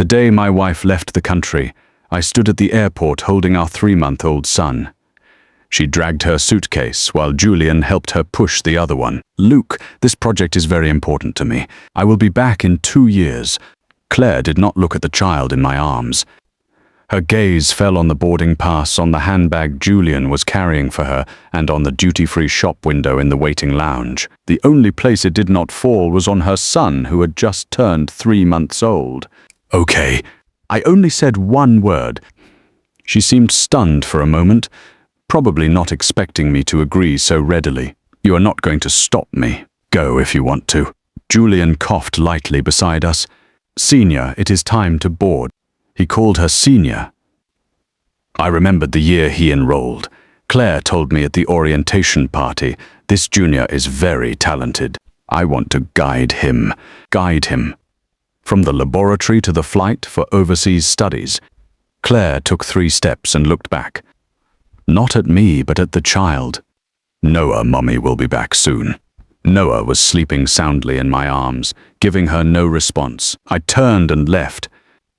day my wife left the country, I stood at the airport holding our 3-month-old son. She dragged her suitcase while Julian helped her push the other one. "Luke, this project is very important to me. I will be back in 2 years." Claire did not look at the child in my arms. Her gaze fell on the boarding pass on the handbag Julian was carrying for her and on the duty-free shop window in the waiting lounge. The only place it did not fall was on her son, who had just turned 3 months old. "Okay." I only said one word. She seemed stunned for a moment, probably not expecting me to agree so readily. "You are not going to stop me. Go if you want to." Julian coughed lightly beside us. "Senior, it is time to board." He called her Senior. I remembered the year he enrolled. Claire told me at the orientation party, "This junior is very talented. I want to guide him." From the laboratory to the flight for overseas studies, Claire took 3 steps and looked back. Not at me, but at the child. "Noah, Mommy will be back soon." Noah was sleeping soundly in my arms, giving her no response. I turned and left.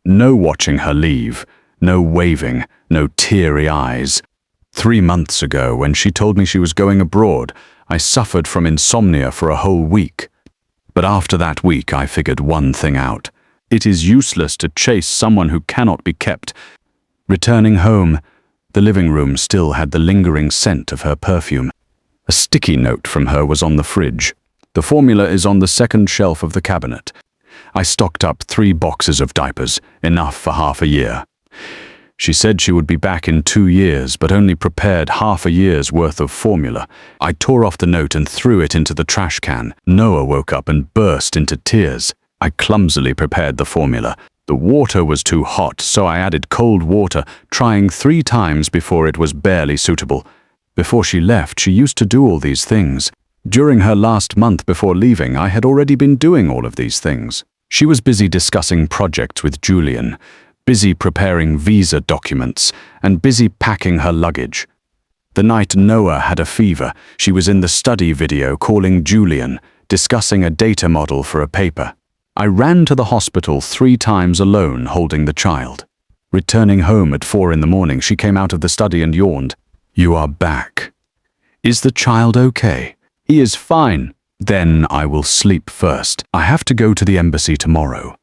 No watching her leave, no waving, no teary eyes. 3 months ago, when she told me she was going abroad, I suffered from insomnia for a whole week. But after that week, I figured one thing out. It is useless to chase someone who cannot be kept. Returning home, the living room still had the lingering scent of her perfume. A sticky note from her was on the fridge. "The formula is on the 2nd shelf of the cabinet." I stocked up 3 boxes of diapers, enough for half a year. She said she would be back in 2 years, but only prepared half a year's worth of formula. I tore off the note and threw it into the trash can. Noah woke up and burst into tears. I clumsily prepared the formula. The water was too hot, so I added cold water, trying 3 times before it was barely suitable. Before she left, she used to do all these things. During her last month before leaving, I had already been doing all of these things. She was busy discussing projects with Julian, busy preparing visa documents, and busy packing her luggage. The night Noah had a fever, she was in the study video calling Julian, discussing a data model for a paper. I ran to the hospital 3 times alone, holding the child. Returning home at 4 in the morning, she came out of the study and yawned. "You are back. Is the child okay?" "He is fine." "Then I will sleep first. I have to go to the embassy tomorrow."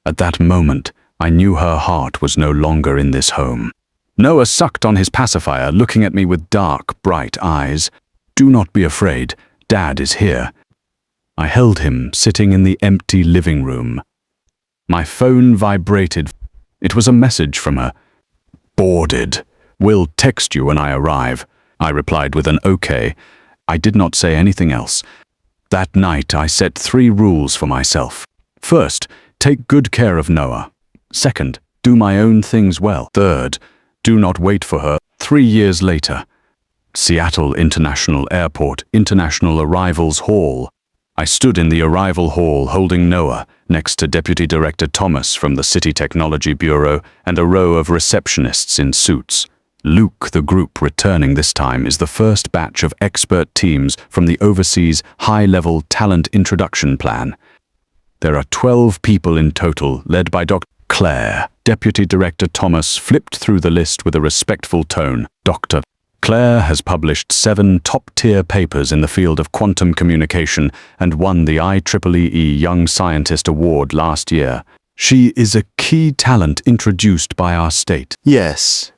At that moment, I knew her heart was no longer in this home. Noah sucked on his pacifier, looking at me with dark, bright eyes. "Do not be afraid. Dad is here." I held him, sitting in the empty living room. My phone vibrated. It was a message from her. "Boarded. Will text you when I arrive." I replied with an okay. I did not say anything else. That night, I set 3 rules for myself. First, take good care of Noah. Second, do my own things well. Third, do not wait for her. 3 years later, Seattle International Airport, International Arrivals Hall. I stood in the arrival hall holding Noah, next to Deputy Director Thomas from the City Technology Bureau and a row of receptionists in suits. Luke, the group returning this time, is the first batch of expert teams from the Overseas High-Level Talent Introduction Plan. There are 12 people in total, led by Dr. Claire. Deputy Director Thomas flipped through the list with a respectful tone. "Dr. Claire has published 7 top-tier papers in the field of quantum communication and won the IEEE Young Scientist Award last year. She is a key talent introduced by our state." "Yes."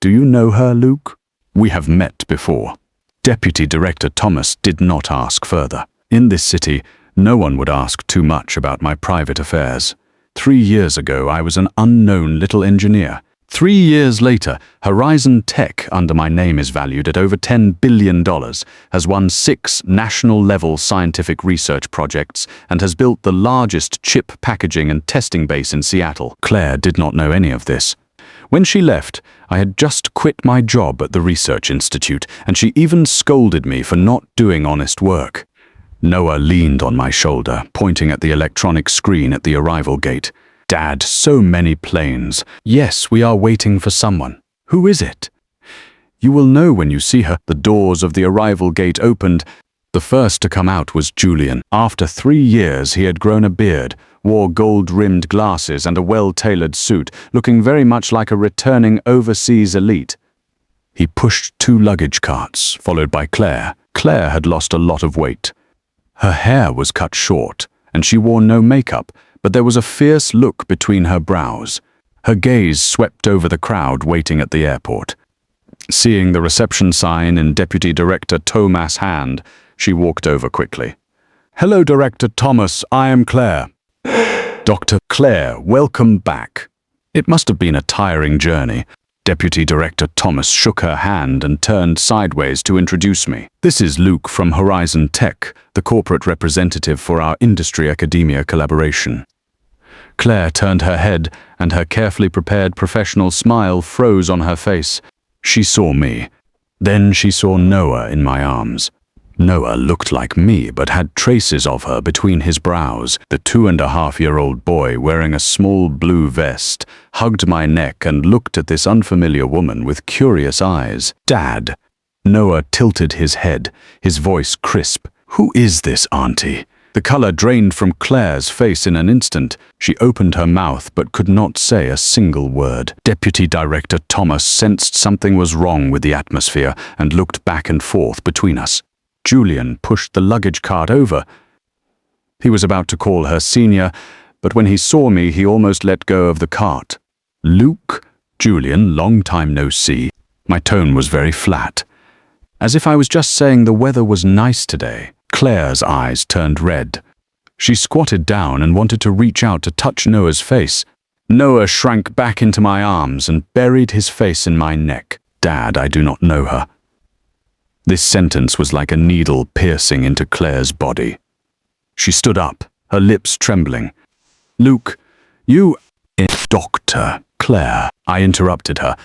"Do you know her, Luke?" "We have met before." Deputy Director Thomas did not ask further. In this city, no one would ask too much about my private affairs. 3 years ago, I was an unknown little engineer. 3 years later, Horizon Tech, under my name is valued at over $10 billion, has won 6 national-level scientific research projects and has built the largest chip packaging and testing base in Seattle. Claire did not know any of this. When she left, I had just quit my job at the research institute, and she even scolded me for not doing honest work. Noah leaned on my shoulder, pointing at the electronic screen at the arrival gate. "Dad, so many planes. Yes, we are waiting for someone. Who is it?" "You will know when you see her." The doors of the arrival gate opened. The first to come out was Julian. After 3 years, he had grown a beard, wore gold-rimmed glasses and a well-tailored suit, looking very much like a returning overseas elite. He pushed 2 luggage carts, followed by Claire. Claire had lost a lot of weight. Her hair was cut short, and she wore no makeup, but there was a fierce look between her brows. Her gaze swept over the crowd waiting at the airport. Seeing the reception sign in Deputy Director Thomas' hand, she walked over quickly. "Hello, Director Thomas, I am Claire." "Dr. Claire, welcome back." It must have been a tiring journey. Deputy Director Thomas shook her hand and turned sideways to introduce me. "This is Luke from Horizon Tech, the corporate representative for our industry-academia collaboration." Claire turned her head, and her carefully prepared professional smile froze on her face. She saw me. Then she saw Noah in my arms. Noah looked like me, but had traces of her between his brows. The 2.5-year-old boy, wearing a small blue vest, hugged my neck and looked at this unfamiliar woman with curious eyes. "Dad." Noah tilted his head, his voice crisp. "Who is this, Auntie?" The color drained from Claire's face in an instant. She opened her mouth but could not say a single word. Deputy Director Thomas sensed something was wrong with the atmosphere and looked back and forth between us. Julian pushed the luggage cart over. He was about to call her senior, but when he saw me, he almost let go of the cart. "Luke, Julian, long time no see." My tone was very flat, as if I was just saying the weather was nice today. Claire's eyes turned red. She squatted down and wanted to reach out to touch Noah's face. Noah shrank back into my arms and buried his face in my neck. "Dad, I do not know her." This sentence was like a needle piercing into Claire's body. She stood up, her lips trembling. "Luke, you..." "Dr. Claire," I interrupted her.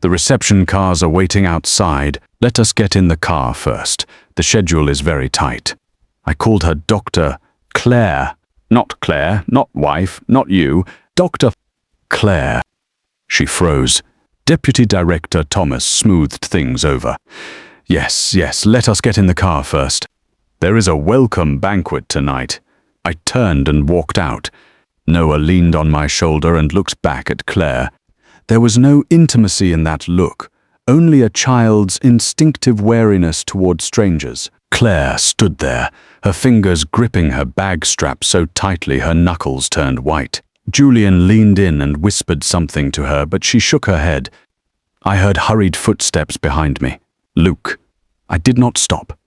"The reception cars are waiting outside. Let us get in the car first. The schedule is very tight." I called her Dr. Claire. Not Claire, not wife, not you. Dr. Claire. She froze. Deputy Director Thomas smoothed things over. Yes, let us get in the car first. There is a welcome banquet tonight." I turned and walked out. Noah leaned on my shoulder and looked back at Claire. There was no intimacy in that look, only a child's instinctive wariness toward strangers. Claire stood there, her fingers gripping her bag strap so tightly her knuckles turned white. Julian leaned in and whispered something to her, but she shook her head. I heard hurried footsteps behind me. "Luke." I did not stop.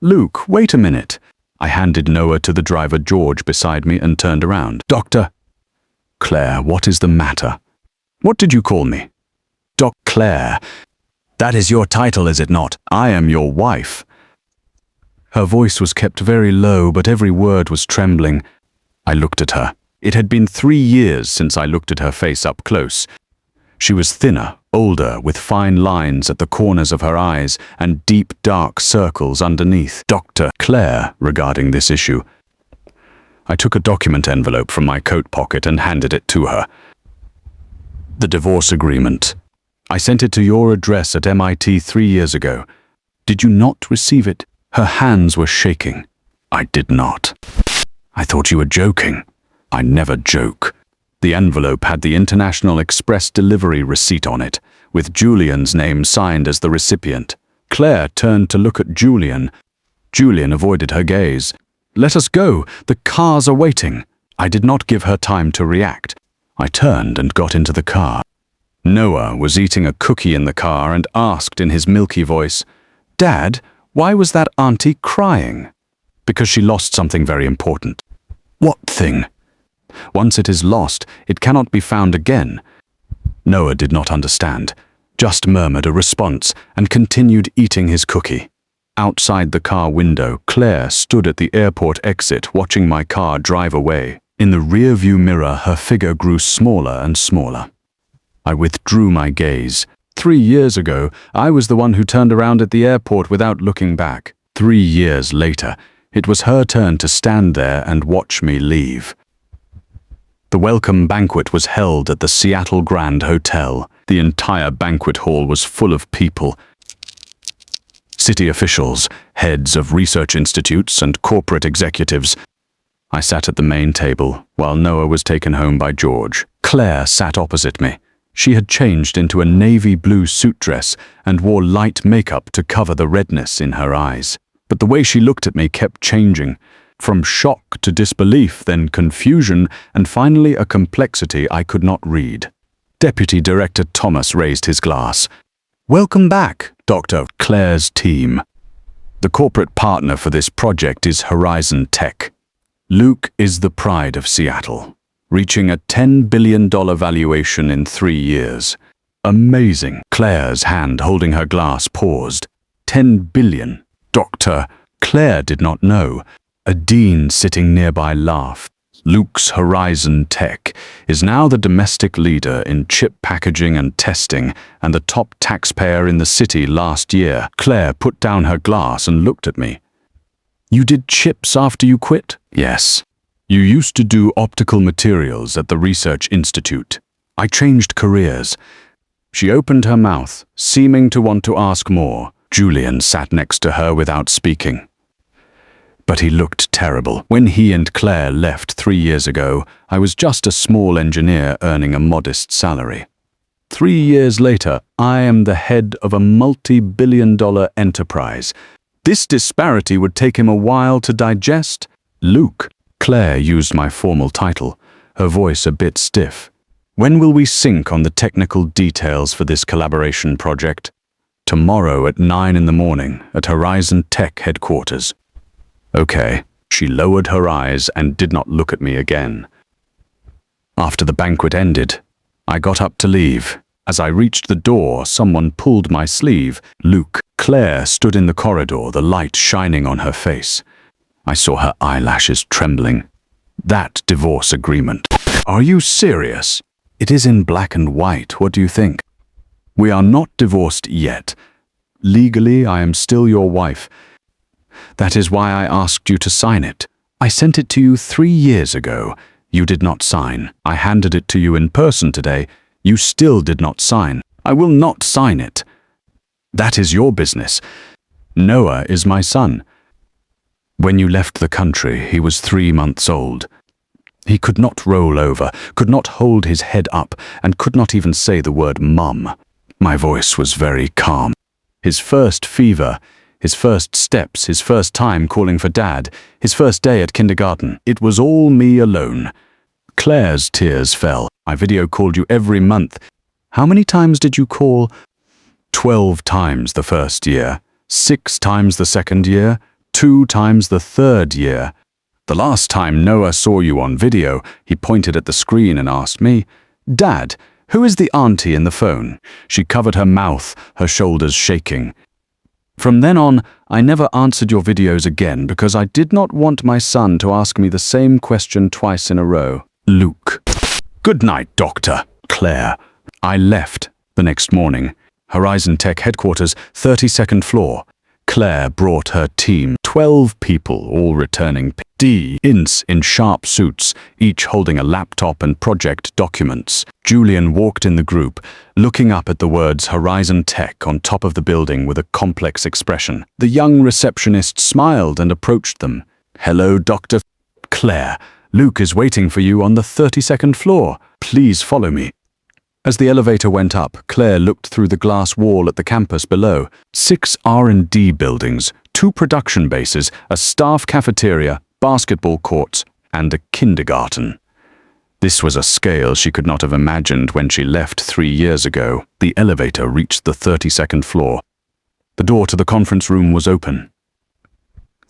"Luke, wait a minute." I handed Noah to the driver George beside me and turned around. "Doctor." "Claire, what is the matter?" "What did you call me?" "Doc Claire." "That is your title, is it not?" "I am your wife." Her voice was kept very low, but every word was trembling. I looked at her. It had been 3 years since I looked at her face up close. She was thinner, older, with fine lines at the corners of her eyes and deep, dark circles underneath. Dr. Claire, regarding this issue. I took a document envelope from my coat pocket and handed it to her. "The divorce agreement. I sent it to your address at MIT 3 years ago. Did you not receive it?" Her hands were shaking. "I did not." "I thought you were joking." "I never joke." The envelope had the International Express delivery receipt on it, with Julian's name signed as the recipient. Claire turned to look at Julian. Julian avoided her gaze. "Let us go. The cars are waiting." I did not give her time to react. I turned and got into the car. Noah was eating a cookie in the car and asked in his milky voice, "Dad, why was that auntie crying?" "Because she lost something very important." "What thing?" "Once it is lost, it cannot be found again." Noah did not understand, just murmured a response and continued eating his cookie. Outside the car window, Claire stood at the airport exit watching my car drive away. In the rear-view mirror, her figure grew smaller and smaller. I withdrew my gaze. 3 years ago, I was the one who turned around at the airport without looking back. 3 years later, it was her turn to stand there and watch me leave. The welcome banquet was held at the Seattle Grand Hotel. The entire banquet hall was full of people. City officials, heads of research institutes, and corporate executives. I sat at the main table, while Noah was taken home by George. Claire sat opposite me. She had changed into a navy blue suit dress and wore light makeup to cover the redness in her eyes. But the way she looked at me kept changing, from shock to disbelief, then confusion, and finally a complexity I could not read. Deputy Director Thomas raised his glass. "Welcome back, Dr. Claire's team. The corporate partner for this project is Horizon Tech. Luke is the pride of Seattle, reaching a $10 billion valuation in 3 years. Amazing." Claire's hand holding her glass paused. 10 billion. Dr. Claire did not know. A dean sitting nearby laughed. Luke's Horizon Tech is now the domestic leader in chip packaging and testing and the top taxpayer in the city last year. Claire put down her glass and looked at me. "You did chips after you quit?" "Yes. You used to do optical materials at the Research Institute. I changed careers." She opened her mouth, seeming to want to ask more. Julian sat next to her without speaking. But he looked terrible. When he and Claire left 3 years ago, I was just a small engineer earning a modest salary. 3 years later, I am the head of a multi-billion-dollar enterprise. This disparity would take him a while to digest. "Luke," Claire used my formal title, her voice a bit stiff. "When will we sync on the technical details for this collaboration project?" "Tomorrow at 9 in the morning at Horizon Tech headquarters." "Okay." She lowered her eyes and did not look at me again. After the banquet ended, I got up to leave. As I reached the door, someone pulled my sleeve. "Luke." Claire stood in the corridor, the light shining on her face. I saw her eyelashes trembling. "That divorce agreement. Are you serious? It is in black and white. What do you think?" "We are not divorced yet. Legally, I am still your wife. That is why I asked you to sign it. I sent it to you 3 years ago. You did not sign. I handed it to you in person today. You still did not sign. I will not sign it. That is your business. Noah is my son. When you left the country, he was 3 months old. He could not roll over, could not hold his head up, and could not even say the word mum." My voice was very calm. "His first fever, his first steps, his first time calling for Dad, his first day at kindergarten. It was all me alone." Claire's tears fell. "I video called you every month. How many times did you call?" 12 times the first year, 6 times the second year, 2 times the third year. The last time Noah saw you on video, he pointed at the screen and asked me, 'Dad, who is the auntie in the phone?' She covered her mouth, her shoulders shaking. From then on, I never answered your videos again because I did not want my son to ask me the same question twice in a row." Luke. "Good night, Doctor." Claire. I left the next morning. Horizon Tech headquarters, 32nd floor. Claire brought her team, 12 people, all returning D-Ints in sharp suits, each holding a laptop and project documents. Julian walked in the group, looking up at the words Horizon Tech on top of the building with a complex expression. The young receptionist smiled and approached them. "Hello, Dr. Claire. Luke is waiting for you on the 32nd floor. Please follow me." As the elevator went up, Claire looked through the glass wall at the campus below. 6 R&D buildings, 2 production bases, a staff cafeteria, basketball courts, and a kindergarten. This was a scale she could not have imagined when she left 3 years ago. The elevator reached the 32nd floor. The door to the conference room was open.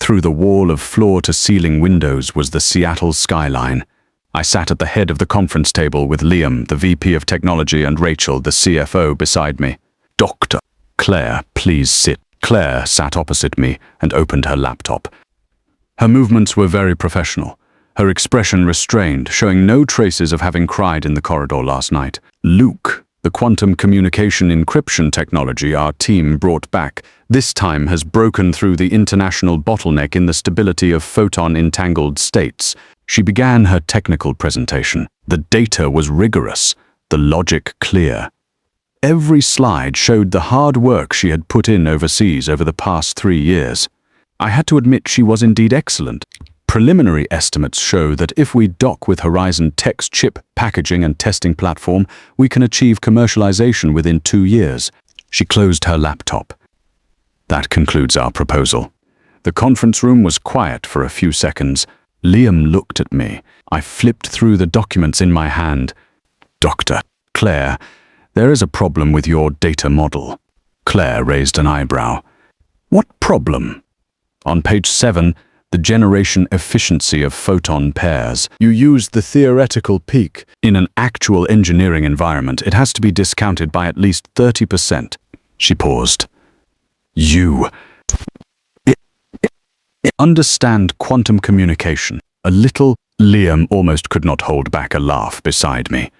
Through the wall of floor-to-ceiling windows was the Seattle skyline. I sat at the head of the conference table with Liam, the VP of Technology, and Rachel, the CFO, beside me. "Dr. Claire, please sit." Claire sat opposite me and opened her laptop. Her movements were very professional, her expression restrained, showing no traces of having cried in the corridor last night. "Luke, the quantum communication encryption technology our team brought back, this time has broken through the international bottleneck in the stability of photon-entangled states." She began her technical presentation. The data was rigorous, the logic clear. Every slide showed the hard work she had put in overseas over the past 3 years. I had to admit she was indeed excellent. Preliminary estimates show that if we dock with Horizon Tech's chip packaging and testing platform, we can achieve commercialization within 2 years. She closed her laptop. That concludes our proposal. The conference room was quiet for a few seconds. Liam looked at me. I flipped through the documents in my hand. Dr. Claire, there is a problem with your data model. Claire raised an eyebrow. What problem? On page 7, the generation efficiency of photon pairs. You used the theoretical peak. In an actual engineering environment, it has to be discounted by at least 30%. She paused. You understand quantum communication. A little. Liam almost could not hold back a laugh beside me.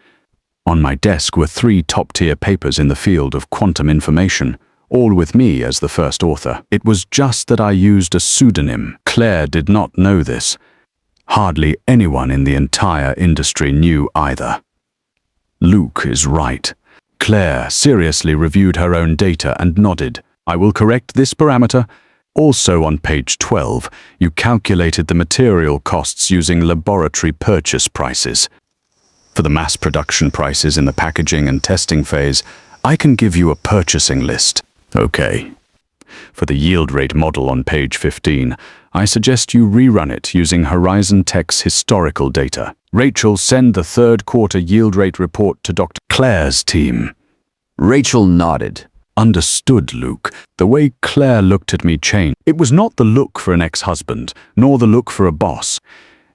On my desk were 3 top-tier papers in the field of quantum information, all with me as the first author. It was just that I used a pseudonym. Claire did not know this. Hardly anyone in the entire industry knew either. Luke is right. Claire seriously reviewed her own data and nodded. I will correct this parameter. Also on page 12, you calculated the material costs using laboratory purchase prices. For the mass production prices in the packaging and testing phase, I can give you a purchasing list. Okay. For the yield rate model on page 15, I suggest you rerun it using Horizon Tech's historical data. Rachel, send the 3rd quarter yield rate report to Dr. Claire's team. Rachel nodded. Understood, Luke. The way Claire looked at me changed. It was not the look for an ex-husband, nor the look for a boss.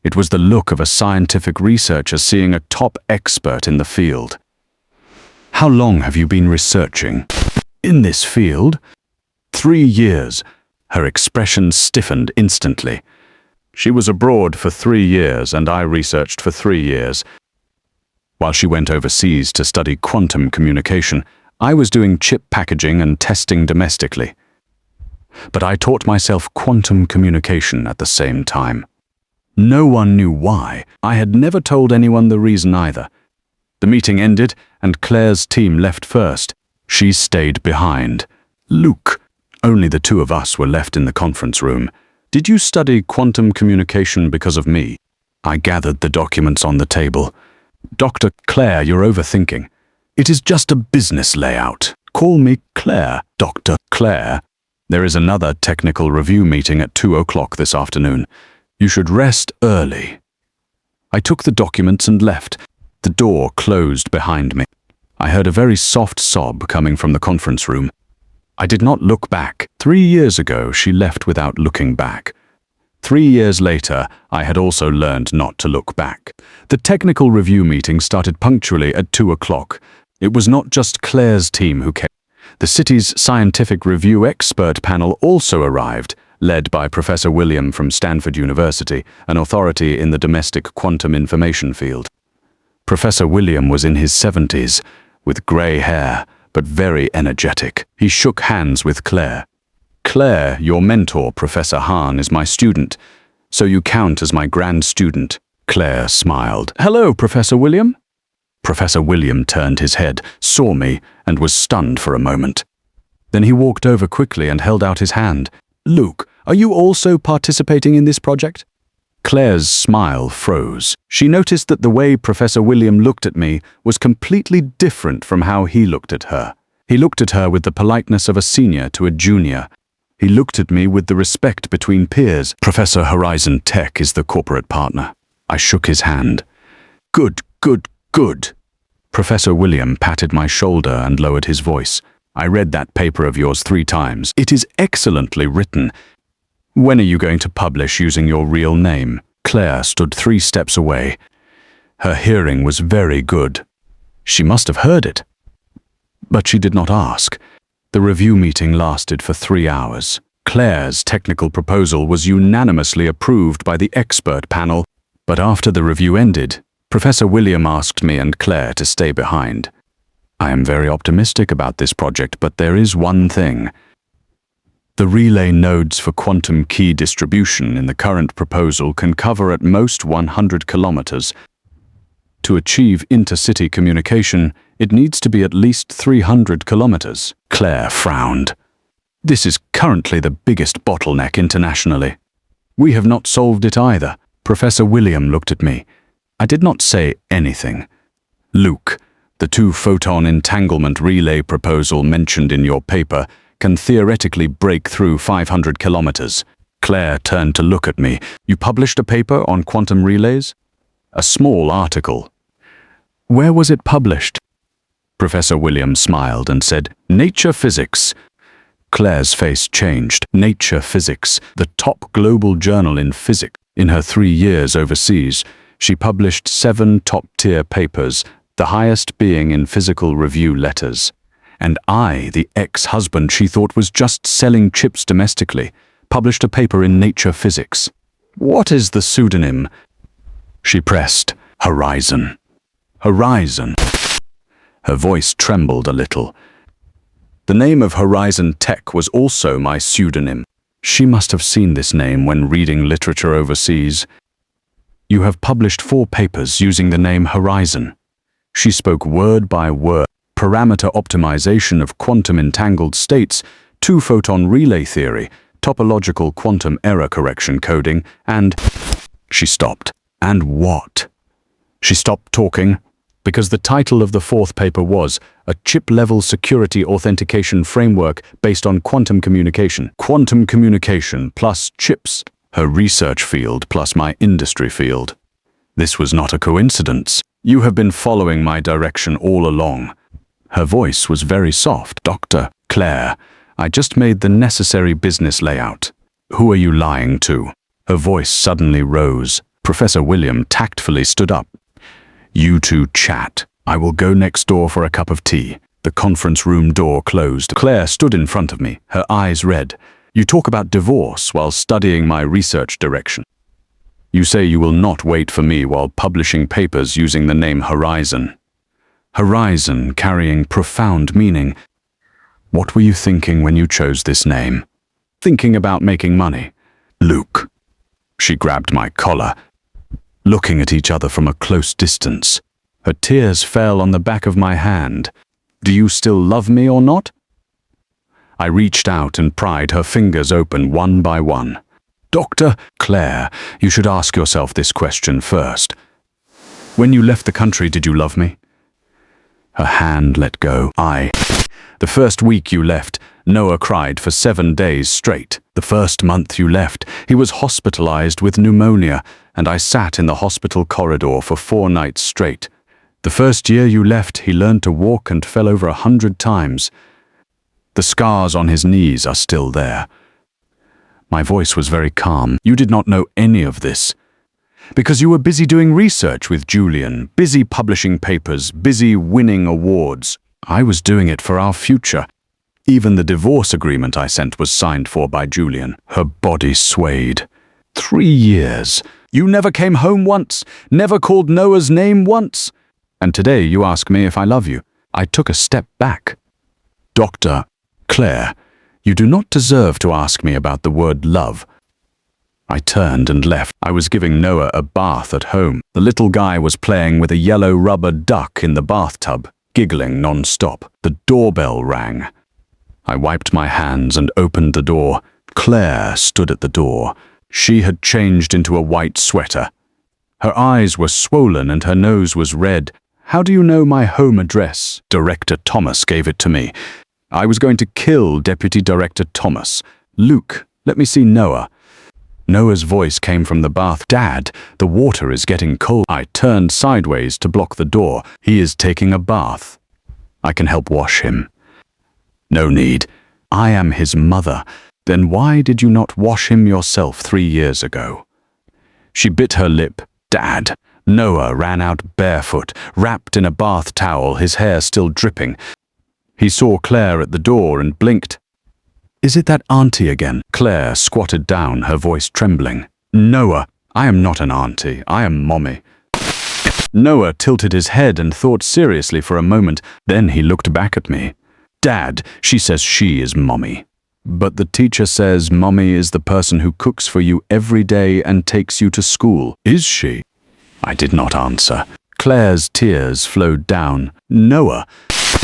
It was the look of a scientific researcher seeing a top expert in the field. How long have you been researching? In this field? 3 years. Her expression stiffened instantly. She was abroad for 3 years, and I researched for 3 years. While she went overseas to study quantum communication, I was doing chip packaging and testing domestically. But I taught myself quantum communication at the same time. No one knew why. I had never told anyone the reason either. The meeting ended, and Claire's team left first. She stayed behind. Luke. Only the 2 of us were left in the conference room. Did you study quantum communication because of me? I gathered the documents on the table. Dr. Claire, you're overthinking. It is just a business layout. Call me Claire. Dr. Claire. There is another technical review meeting at 2 o'clock this afternoon. You should rest early. I took the documents and left. The door closed behind me. I heard a very soft sob coming from the conference room. I did not look back. 3 years ago, she left without looking back. 3 years later, I had also learned not to look back. The technical review meeting started punctually at 2 o'clock. It was not just Claire's team who came. The city's scientific review expert panel also arrived, led by Professor William from Stanford University, an authority in the domestic quantum information field. Professor William was in his 70s, with grey hair, but very energetic. He shook hands with Claire. Claire, your mentor, Professor Hahn, is my student, so you count as my grand student. Claire smiled. Hello, Professor William. Professor William turned his head, saw me, and was stunned for a moment. Then he walked over quickly and held out his hand. Luke, are you also participating in this project? Claire's smile froze. She noticed that the way Professor William looked at me was completely different from how he looked at her. He looked at her with the politeness of a senior to a junior. He looked at me with the respect between peers. Professor Horizon Tech is the corporate partner. I shook his hand. Good. Professor William patted my shoulder and lowered his voice. I read that paper of yours 3 times. It is excellently written. When are you going to publish using your real name? Claire stood 3 steps away. Her hearing was very good. She must have heard it. But she did not ask. The review meeting lasted for 3 hours. Claire's technical proposal was unanimously approved by the expert panel, but after the review ended, Professor William asked me and Claire to stay behind. I am very optimistic about this project, but there is one thing. The relay nodes for quantum key distribution in the current proposal can cover at most 100 kilometers. To achieve intercity communication, it needs to be at least 300 kilometers. Claire frowned. This is currently the biggest bottleneck internationally. We have not solved it either. Professor William looked at me. I did not say anything. Luke, the two-photon entanglement relay proposal mentioned in your paper can theoretically break through 500 kilometers. Claire turned to look at me. You published a paper on quantum relays? A small article. Where was it published? Professor William smiled and said, Nature Physics. Claire's face changed. Nature Physics, the top global journal in physics. In her 3 years overseas, she published 7 top-tier papers, the highest being in physical review letters. And I, the ex-husband she thought was just selling chips domestically, published a paper in Nature Physics. What is the pseudonym? She pressed, Horizon. Horizon. Her voice trembled a little. The name of Horizon Tech was also my pseudonym. She must have seen this name when reading literature overseas. You have published 4 papers using the name Horizon. She spoke word by word. Parameter optimization of quantum entangled states, two-photon relay theory, topological quantum error correction coding, and... She stopped. And what? She stopped talking because the title of the 4th paper was A Chip-Level Security Authentication Framework Based on Quantum Communication. Quantum communication plus chips. Her research field plus my industry field. This was not a coincidence. You have been following my direction all along. Her voice was very soft. Dr. Claire, I just made the necessary business layout. Who are you lying to? Her voice suddenly rose. Professor William tactfully stood up. You two chat. I will go next door for a cup of tea. The conference room door closed. Claire stood in front of me, her eyes red. You talk about divorce while studying my research direction. You say you will not wait for me while publishing papers using the name Horizon. Horizon carrying profound meaning. What were you thinking when you chose this name? Thinking about making money. Luke. She grabbed my collar, looking at each other from a close distance. Her tears fell on the back of my hand. Do you still love me or not? I reached out and pried her fingers open one by one. Dr. Claire, you should ask yourself this question first. When you left the country, did you love me? Her hand let go. The first week you left, Noah cried for 7 days straight. The first month you left, he was hospitalized with pneumonia, and I sat in the hospital corridor for 4 nights straight. The first year you left, he learned to walk and fell over 100 times. The scars on his knees are still there. My voice was very calm. You did not know any of this. Because you were busy doing research with Julian, busy publishing papers, busy winning awards. I was doing it for our future. Even the divorce agreement I sent was signed for by Julian. Her body swayed. 3 years. You never came home once, never called Noah's name once. And today you ask me if I love you. I took a step back. Dr. Claire, you do not deserve to ask me about the word love. I turned and left. I was giving Noah a bath at home. The little guy was playing with a yellow rubber duck in the bathtub, giggling non-stop. The doorbell rang. I wiped my hands and opened the door. Claire stood at the door. She had changed into a white sweater. Her eyes were swollen and her nose was red. How do you know my home address? Director Thomas gave it to me. I was going to kill Deputy Director Thomas. Luke, let me see Noah. Noah's voice came from the bath. Dad, the water is getting cold. I turned sideways to block the door. He is taking a bath. I can help wash him. No need. I am his mother. Then why did you not wash him yourself 3 years ago? She bit her lip. Dad. Noah ran out barefoot, wrapped in a bath towel, his hair still dripping. He saw Claire at the door and blinked. Is it that auntie again? Claire squatted down, her voice trembling. Noah, I am not an auntie, I am mommy. Noah tilted his head and thought seriously for a moment, then he looked back at me. Dad, she says she is mommy. But the teacher says mommy is the person who cooks for you every day and takes you to school. Is she? I did not answer. Claire's tears flowed down. Noah,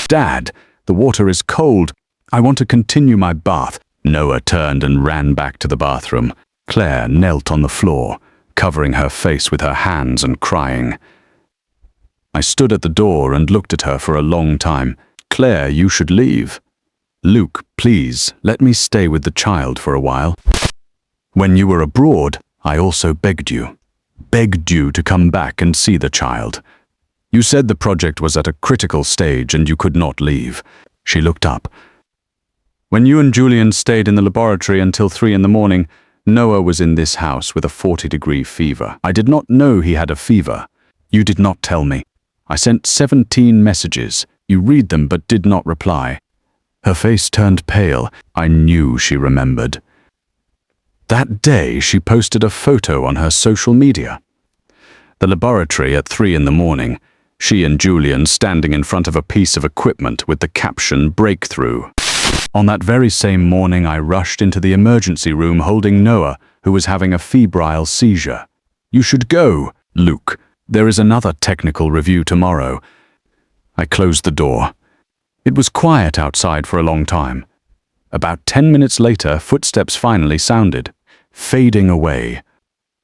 Dad, the water is cold. I want to continue my bath. Noah turned and ran back to the bathroom. Claire knelt on the floor, covering her face with her hands and crying. I stood at the door and looked at her for a long time. Claire, you should leave. Luke, please, let me stay with the child for a while. When you were abroad, I also begged you to come back and see the child. You said the project was at a critical stage and you could not leave. She looked up. When you and Julian stayed in the laboratory until 3 in the morning, Noah was in this house with a 40-degree fever. I did not know he had a fever. You did not tell me. I sent 17 messages. You read them but did not reply. Her face turned pale. I knew she remembered. That day she posted a photo on her social media. The laboratory at 3 in the morning, she and Julian standing in front of a piece of equipment with the caption "Breakthrough." On that very same morning I rushed into the emergency room holding Noah, who was having a febrile seizure. You should go, Luke. There is another technical review tomorrow. I closed the door. It was quiet outside for a long time. About 10 minutes later, footsteps finally sounded, fading away.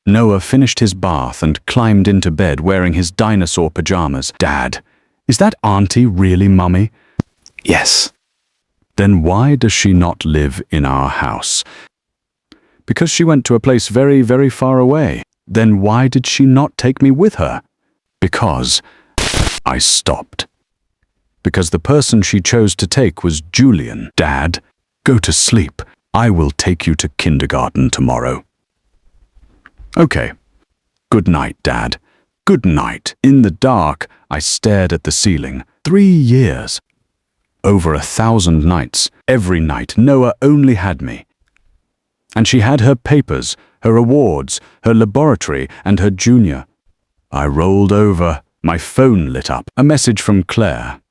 Noah finished his bath and climbed into bed wearing his dinosaur pajamas. Dad, is that Auntie really Mummy? Yes. Then why does she not live in our house? Because she went to a place very, very far away. Then why did she not take me with her? Because I stopped. Because the person she chose to take was Julian. Dad, go to sleep. I will take you to kindergarten tomorrow. Okay. Good night, Dad. Good night. In the dark, I stared at the ceiling. 3 years. Over 1,000 nights. Every night, Noah only had me. And she had her papers, her awards, her laboratory, and her junior. I rolled over. My phone lit up. A message from Claire.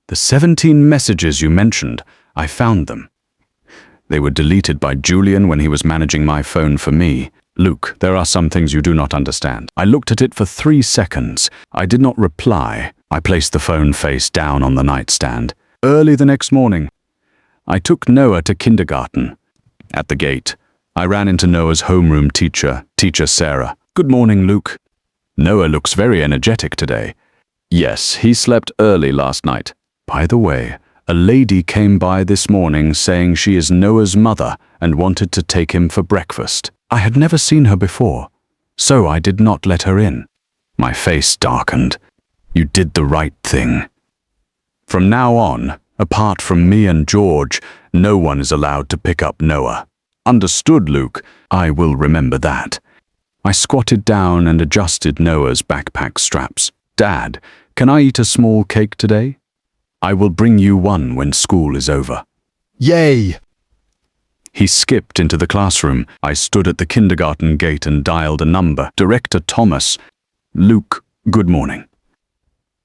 The 17 messages you mentioned, I found them. They were deleted by Julian when he was managing my phone for me. Luke, there are some things you do not understand. I looked at it for 3 seconds. I did not reply. I placed the phone face down on the nightstand. Early the next morning, I took Noah to kindergarten. At the gate, I ran into Noah's homeroom teacher, Teacher Sarah. Good morning, Luke. Noah looks very energetic today. Yes, he slept early last night. By the way, a lady came by this morning saying she is Noah's mother and wanted to take him for breakfast. I had never seen her before, so I did not let her in. My face darkened. You did the right thing. From now on, apart from me and George, no one is allowed to pick up Noah. Understood, Luke? I will remember that. I squatted down and adjusted Noah's backpack straps. Dad, can I eat a small cake today? I will bring you one when school is over. Yay! He skipped into the classroom. I stood at the kindergarten gate and dialed a number. Director Thomas. Luke, good morning.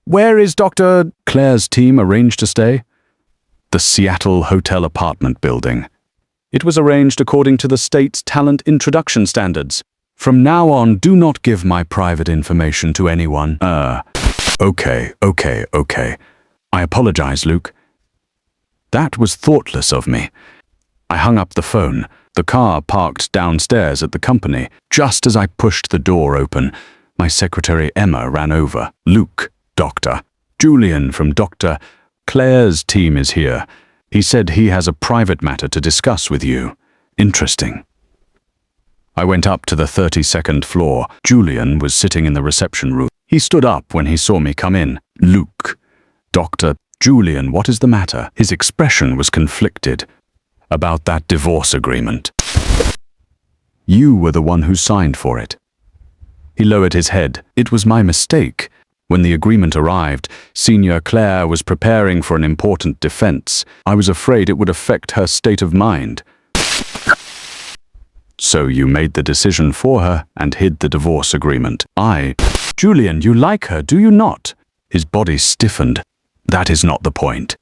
Where is Dr. Claire's team arranged to stay? The Seattle Hotel apartment building. It was arranged according to the state's talent introduction standards. From now on, do not give my private information to anyone. Okay. I apologize, Luke. That was thoughtless of me. I hung up the phone. The car parked downstairs at the company. Just as I pushed the door open, my secretary Emma ran over. Luke, Doctor. Julian from Dr. Claire's team is here. He said he has a private matter to discuss with you. Interesting. I went up to the 32nd floor. Julian was sitting in the reception room. He stood up when he saw me come in. Luke. Dr. Julian, what is the matter? His expression was conflicted. About that divorce agreement. You were the one who signed for it. He lowered his head. It was my mistake. When the agreement arrived, Senior Claire was preparing for an important defense. I was afraid it would affect her state of mind. So you made the decision for her and hid the divorce agreement. Julian, you like her, do you not? His body stiffened. That is not the point.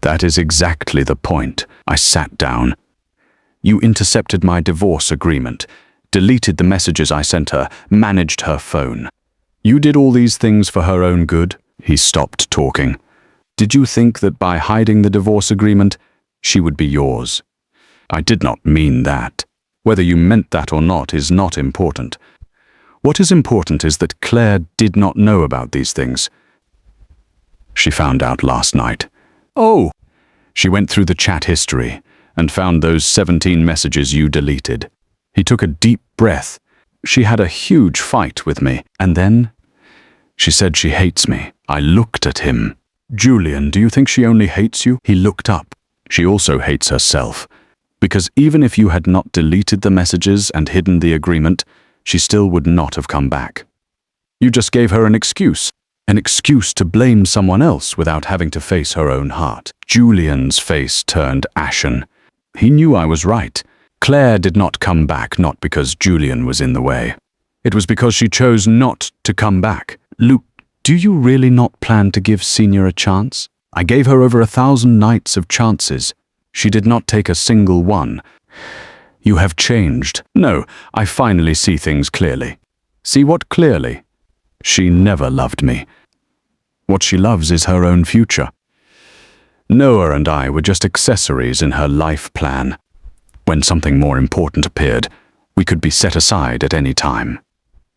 That is exactly the point. I sat down. You intercepted my divorce agreement, deleted the messages I sent her, managed her phone. You did all these things for her own good. He stopped talking. Did you think that by hiding the divorce agreement, she would be yours? I did not mean that. Whether you meant that or not is not important. What is important is that Claire did not know about these things. She found out last night. Oh! She went through the chat history and found those 17 messages you deleted. He took a deep breath. She had a huge fight with me, and then she said she hates me. I looked at him. Julian, do you think she only hates you? He looked up. She also hates herself. Because even if you had not deleted the messages and hidden the agreement, she still would not have come back. You just gave her an excuse to blame someone else without having to face her own heart. Julian's face turned ashen. He knew I was right. Claire did not come back, not because Julian was in the way. It was because she chose not to come back. Luke, do you really not plan to give Senior a chance? I gave her over 1,000 nights of chances. She did not take a single one. You have changed. No, I finally see things clearly. See what clearly? She never loved me. What she loves is her own future. Noah and I were just accessories in her life plan. When something more important appeared, we could be set aside at any time.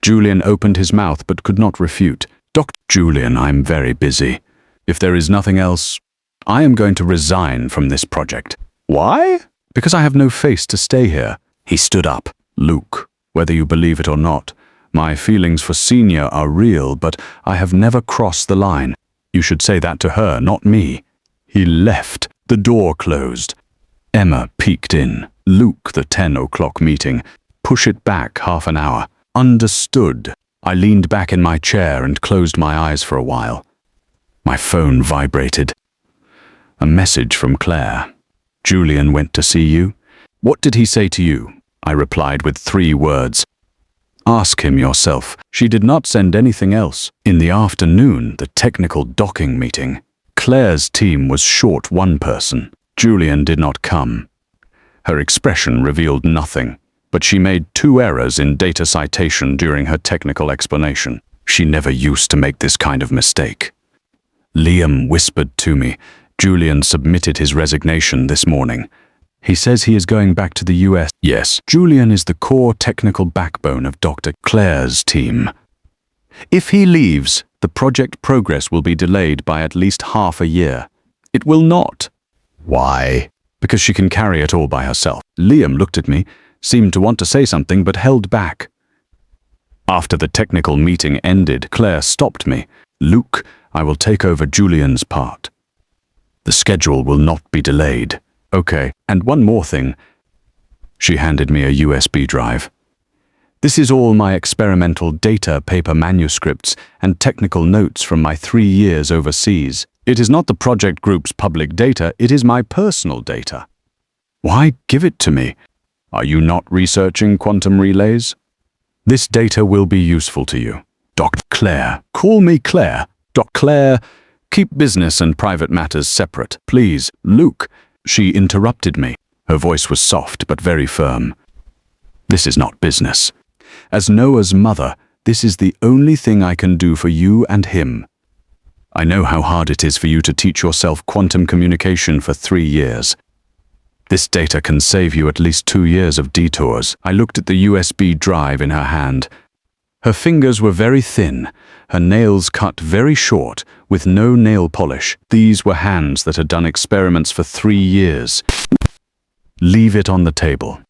Julian opened his mouth but could not refute. Dr. Julian, I'm very busy. If there is nothing else, I am going to resign from this project. Why? Because I have no face to stay here. He stood up. Luke, whether you believe it or not, my feelings for Senior are real, but I have never crossed the line. You should say that to her, not me. He left. The door closed. Emma peeked in. Luke, the 10 o'clock meeting. Push it back half an hour. Understood. I leaned back in my chair and closed my eyes for a while. My phone vibrated. A message from Claire. Julian went to see you. What did he say to you? I replied with 3 words. Ask him yourself. She did not send anything else. In the afternoon, the technical docking meeting. Claire's team was short 1 person. Julian did not come. Her expression revealed nothing, but she made 2 errors in data citation during her technical explanation. She never used to make this kind of mistake. Liam whispered to me, Julian submitted his resignation this morning. He says he is going back to the US. Yes, Julian is the core technical backbone of Dr. Claire's team. If he leaves, the project progress will be delayed by at least half a year. It will not. Why? Because she can carry it all by herself. Liam looked at me, seemed to want to say something but held back. After the technical meeting ended, Claire stopped me. Luke, I will take over Julian's part. The schedule will not be delayed. Okay, and one more thing. She handed me a USB drive. This is all my experimental data, paper manuscripts, and technical notes from my 3 years overseas. It is not the project group's public data, it is my personal data. Why give it to me? Are you not researching quantum relays? This data will be useful to you. Dr. Claire. Call me Claire. Dr. Claire, keep business and private matters separate. Please, Luke. She interrupted me. Her voice was soft but very firm. This is not business. As Noah's mother, this is the only thing I can do for you and him. I know how hard it is for you to teach yourself quantum communication for 3 years. This data can save you at least 2 years of detours. I looked at the USB drive in her hand. Her fingers were very thin, her nails cut very short, with no nail polish. These were hands that had done experiments for 3 years. Leave it on the table.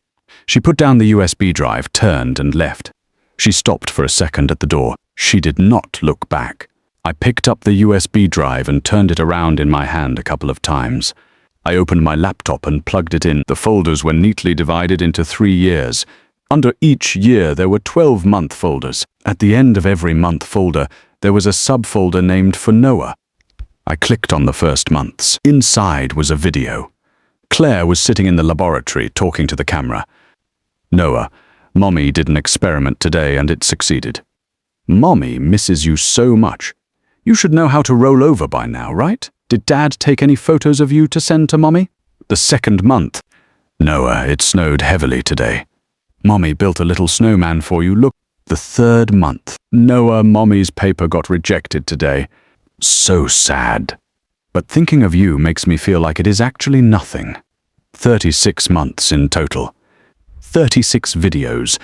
She put down the USB drive, turned and left. She stopped for a second at the door. She did not look back. I picked up the USB drive and turned it around in my hand a couple of times. I opened my laptop and plugged it in. The folders were neatly divided into 3 years. Under each year there were 12-month folders. At the end of every month folder, there was a subfolder named for Noah. I clicked on the first month's. Inside was a video. Claire was sitting in the laboratory talking to the camera. Noah, Mommy did an experiment today and it succeeded. Mommy misses you so much. You should know how to roll over by now, right? Did Dad take any photos of you to send to Mommy? The second month. Noah, it snowed heavily today. Mommy built a little snowman for you. Look, the third month. Noah, Mommy's paper got rejected today. So sad. But thinking of you makes me feel like it is actually nothing. 36 months in total. 36 videos.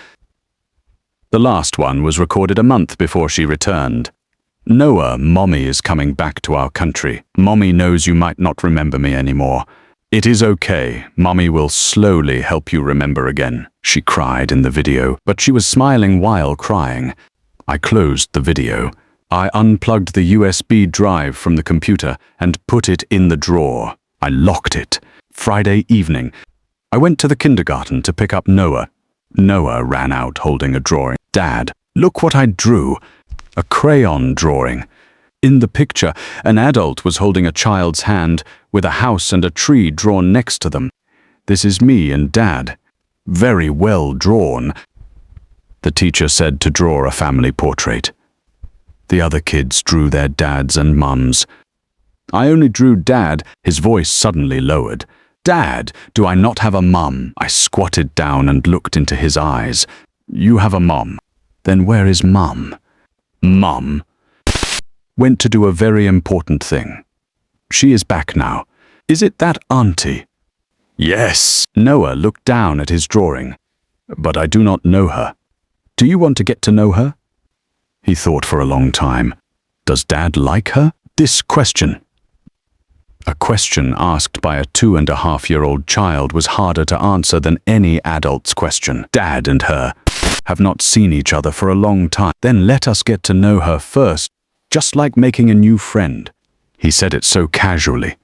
The last one was recorded a month before she returned. Noah, Mommy is coming back to our country. Mommy knows you might not remember me anymore. It is okay. Mommy will slowly help you remember again. She cried in the video, but she was smiling while crying. I closed the video. I unplugged the USB drive from the computer and put it in the drawer. I locked it. Friday evening, I went to the kindergarten to pick up Noah. Noah ran out holding a drawing. Dad, look what I drew. A crayon drawing. In the picture, an adult was holding a child's hand with a house and a tree drawn next to them. This is me and Dad. Very well drawn. The teacher said to draw a family portrait. The other kids drew their dads and mums. I only drew Dad. His voice suddenly lowered. Dad, do I not have a mum? I squatted down and looked into his eyes. You have a mum. Then where is Mum? Mum went to do a very important thing. She is back now. Is it that auntie? Yes. Noah looked down at his drawing. But I do not know her. Do you want to get to know her? He thought for a long time. Does Dad like her? This question. A question asked by a 2.5-year-old child was harder to answer than any adult's question. Dad and her have not seen each other for a long time. Then let us get to know her first, just like making a new friend. He said it so casually.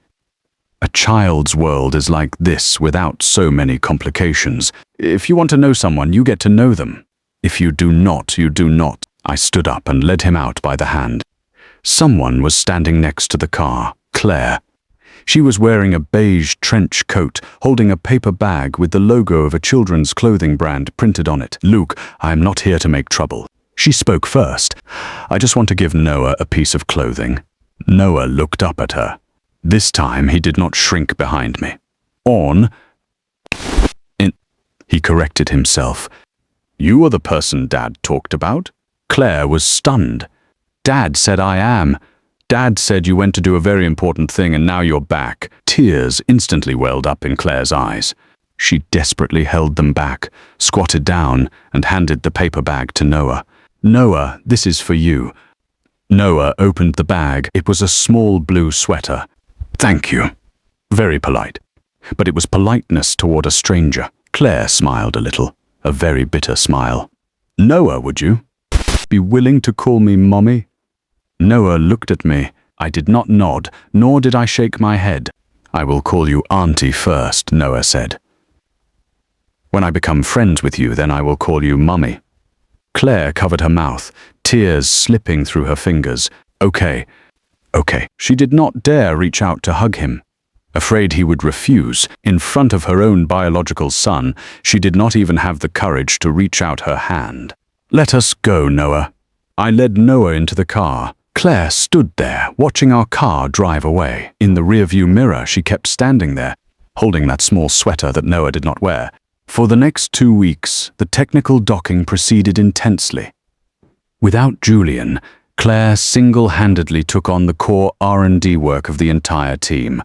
A child's world is like this without so many complications. If you want to know someone, you get to know them. If you do not, you do not. I stood up and led him out by the hand. Someone was standing next to the car, Claire. She was wearing a beige trench coat, holding a paper bag with the logo of a children's clothing brand printed on it. Luke, I am not here to make trouble. She spoke first. I just want to give Noah a piece of clothing. Noah looked up at her. This time he did not shrink behind me. He corrected himself. You are the person Dad talked about? Claire was stunned. Dad said I am. Dad said you went to do a very important thing and now you're back. Tears instantly welled up in Claire's eyes. She desperately held them back, squatted down, and handed the paper bag to Noah. Noah, this is for you. Noah opened the bag. It was a small blue sweater. Thank you. Very polite. But it was politeness toward a stranger. Claire smiled a little, a very bitter smile. Noah, would you be willing to call me Mommy? Noah looked at me. I did not nod, nor did I shake my head. I will call you Auntie first, Noah said. When I become friends with you, then I will call you Mummy. Claire covered her mouth, tears slipping through her fingers. Okay. She did not dare reach out to hug him. Afraid he would refuse, in front of her own biological son, she did not even have the courage to reach out her hand. Let us go, Noah. I led Noah into the car. Claire stood there, watching our car drive away. In the rearview mirror, she kept standing there, holding that small sweater that Noah did not wear. For the next 2 weeks, the technical docking proceeded intensely. Without Julian, Claire single-handedly took on the core R&D work of the entire team.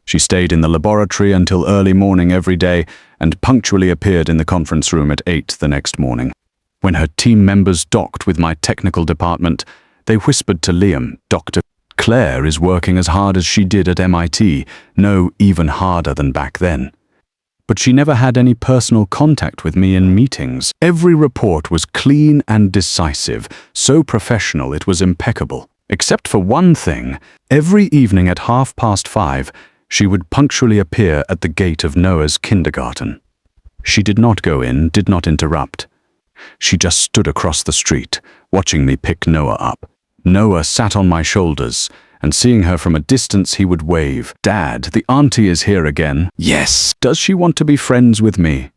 She stayed in the laboratory until early morning every day and punctually appeared in the conference room at 8 the next morning. When her team members docked with my technical department, they whispered to Liam, Dr. Claire is working as hard as she did at MIT, no, even harder than back then. But she never had any personal contact with me in meetings. Every report was clean and decisive, so professional it was impeccable. Except for one thing, every evening at 5:30, she would punctually appear at the gate of Noah's kindergarten. She did not go in, did not interrupt. She just stood across the street, watching me pick Noah up. Noah sat on my shoulders, and seeing her from a distance he would wave. Dad, the auntie is here again. Yes. Does she want to be friends with me?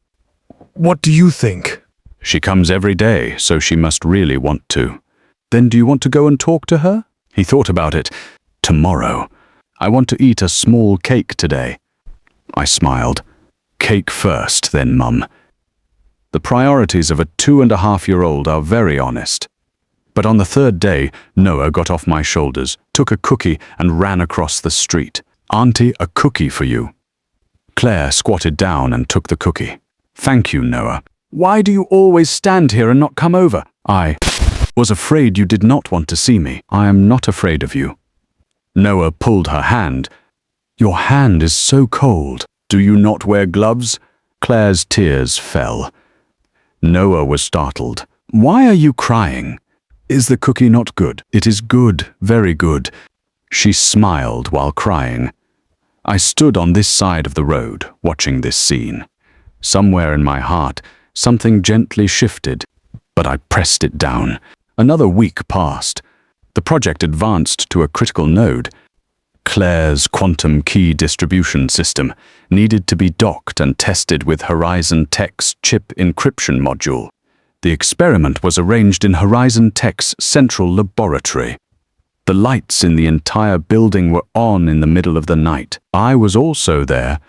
What do you think? She comes every day, so she must really want to. Then do you want to go and talk to her? He thought about it. Tomorrow. I want to eat a small cake today. I smiled. Cake first, then, Mum. The priorities of a 2.5-year-old are very honest. But on the third day, Noah got off my shoulders, took a cookie and ran across the street. Auntie, a cookie for you. Claire squatted down and took the cookie. Thank you, Noah. Why do you always stand here and not come over? I was afraid you did not want to see me. I am not afraid of you. Noah pulled her hand. Your hand is so cold. Do you not wear gloves? Claire's tears fell. Noah was startled. Why are you crying? Is the cookie not good? It is good, very good. She smiled while crying. I stood on this side of the road, watching this scene. Somewhere in my heart, something gently shifted, but I pressed it down. Another week passed. The project advanced to a critical node. Claire's quantum key distribution system needed to be docked and tested with Horizon Tech's chip encryption module. The experiment was arranged in Horizon Tech's central laboratory. The lights in the entire building were on in the middle of the night. I was also there,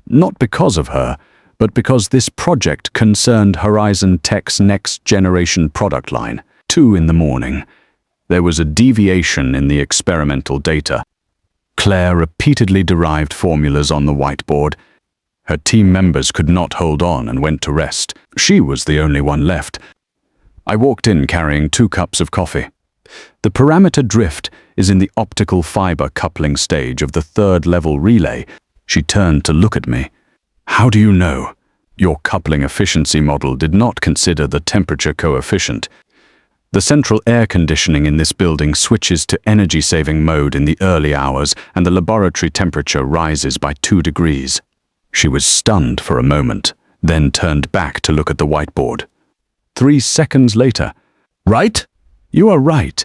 not because of her, but because this project concerned Horizon Tech's next-generation product line. 2 a.m. There was a deviation in the experimental data. Claire repeatedly derived formulas on the whiteboard. Her team members could not hold on and went to rest. She was the only one left. I walked in carrying 2 cups of coffee. The parameter drift is in the optical fiber coupling stage of the 3rd-level relay. She turned to look at me. How do you know? Your coupling efficiency model did not consider the temperature coefficient. The central air conditioning in this building switches to energy-saving mode in the early hours, and the laboratory temperature rises by 2 degrees. She was stunned for a moment, then turned back to look at the whiteboard. 3 seconds later, right? You are right.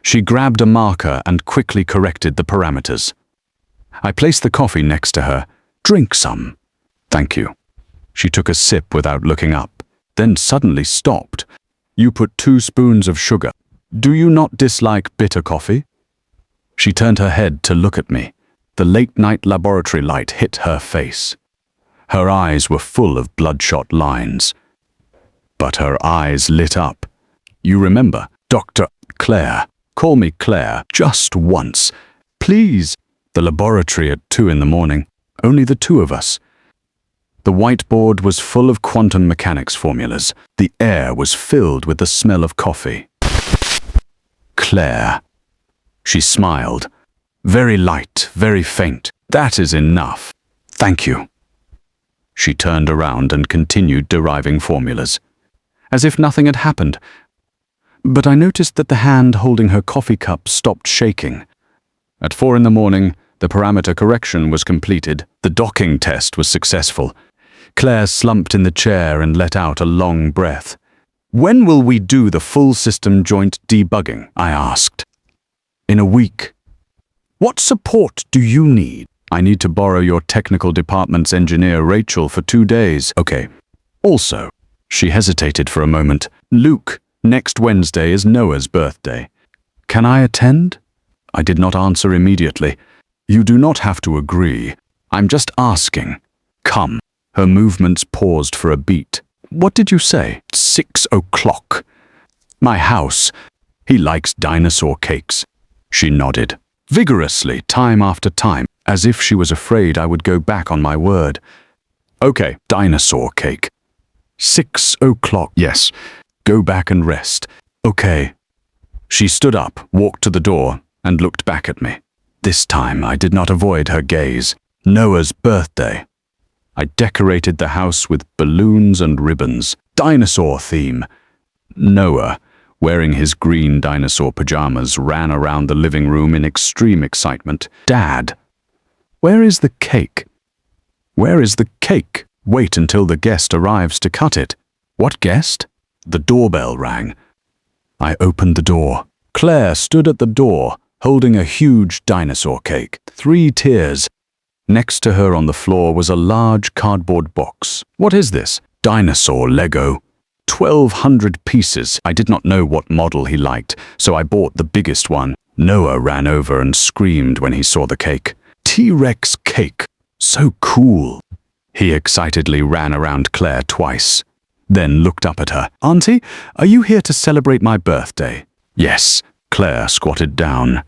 She grabbed a marker and quickly corrected the parameters. I placed the coffee next to her. Drink some. Thank you. She took a sip without looking up, then suddenly stopped. You put 2 spoons of sugar. Do you not dislike bitter coffee? She turned her head to look at me. The late-night laboratory light hit her face. Her eyes were full of bloodshot lines. But her eyes lit up. You remember, Dr. Claire. Call me Claire, just once. Please. The laboratory at 2 a.m. Only the 2 of us. The whiteboard was full of quantum mechanics formulas. The air was filled with the smell of coffee. Claire. She smiled. Very light, very faint. That is enough. Thank you. She turned around and continued deriving formulas, as if nothing had happened. But I noticed that the hand holding her coffee cup stopped shaking. At 4 a.m, the parameter correction was completed. The docking test was successful. Claire slumped in the chair and let out a long breath. When will we do the full system joint debugging? I asked. In a week. What support do you need? I need to borrow your technical department's engineer Rachel for 2 days. Okay. Also, she hesitated for a moment. Luke, next Wednesday is Noah's birthday. Can I attend? I did not answer immediately. You do not have to agree. I'm just asking. Come. Her movements paused for a beat. What did you say? 6 o'clock. My house. He likes dinosaur cakes. She nodded. Vigorously, time after time, as if she was afraid I would go back on my word. Okay, dinosaur cake. 6 o'clock. Yes. Go back and rest. Okay. She stood up, walked to the door, and looked back at me. This time I did not avoid her gaze. Noah's birthday. I decorated the house with balloons and ribbons. Dinosaur theme. Noah, wearing his green dinosaur pajamas, ran around the living room in extreme excitement. Dad, where is the cake? Where is the cake? Wait until the guest arrives to cut it. What guest? The doorbell rang. I opened the door. Claire stood at the door, holding a huge dinosaur cake. 3 tiers. Next to her on the floor was a large cardboard box. What is this? Dinosaur Lego. 1,200 pieces. I did not know what model he liked, so I bought the biggest one. Noah ran over and screamed when he saw the cake. T-Rex cake. So cool. He excitedly ran around Claire twice, then looked up at her. Auntie, are you here to celebrate my birthday? Yes. Claire squatted down.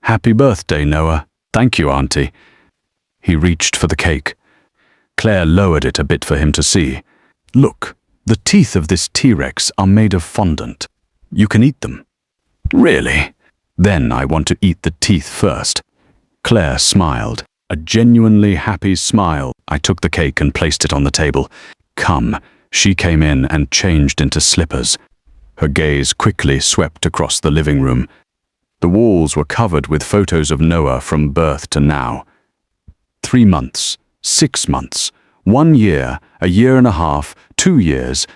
Happy birthday, Noah. Thank you, Auntie. He reached for the cake. Claire lowered it a bit for him to see. Look, the teeth of this T-Rex are made of fondant. You can eat them. Really? Then I want to eat the teeth first. Claire smiled, a genuinely happy smile. I took the cake and placed it on the table. Come, she came in and changed into slippers. Her gaze quickly swept across the living room. The walls were covered with photos of Noah from birth to now. 3 months, 6 months, 1 year, a year and a half, 2 years.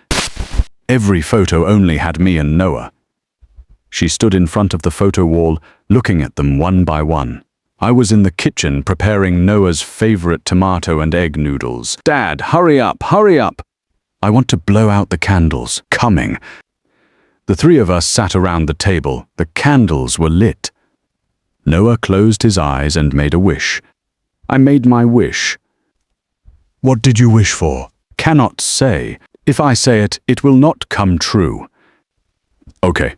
Every photo only had me and Noah. She stood in front of the photo wall, looking at them one by one. I was in the kitchen preparing Noah's favorite tomato and egg noodles. Dad, hurry up, hurry up! I want to blow out the candles. Coming. The 3 of us sat around the table. The candles were lit. Noah closed his eyes and made a wish. I made my wish. What did you wish for? Cannot say. If I say it, it will not come true. Okay.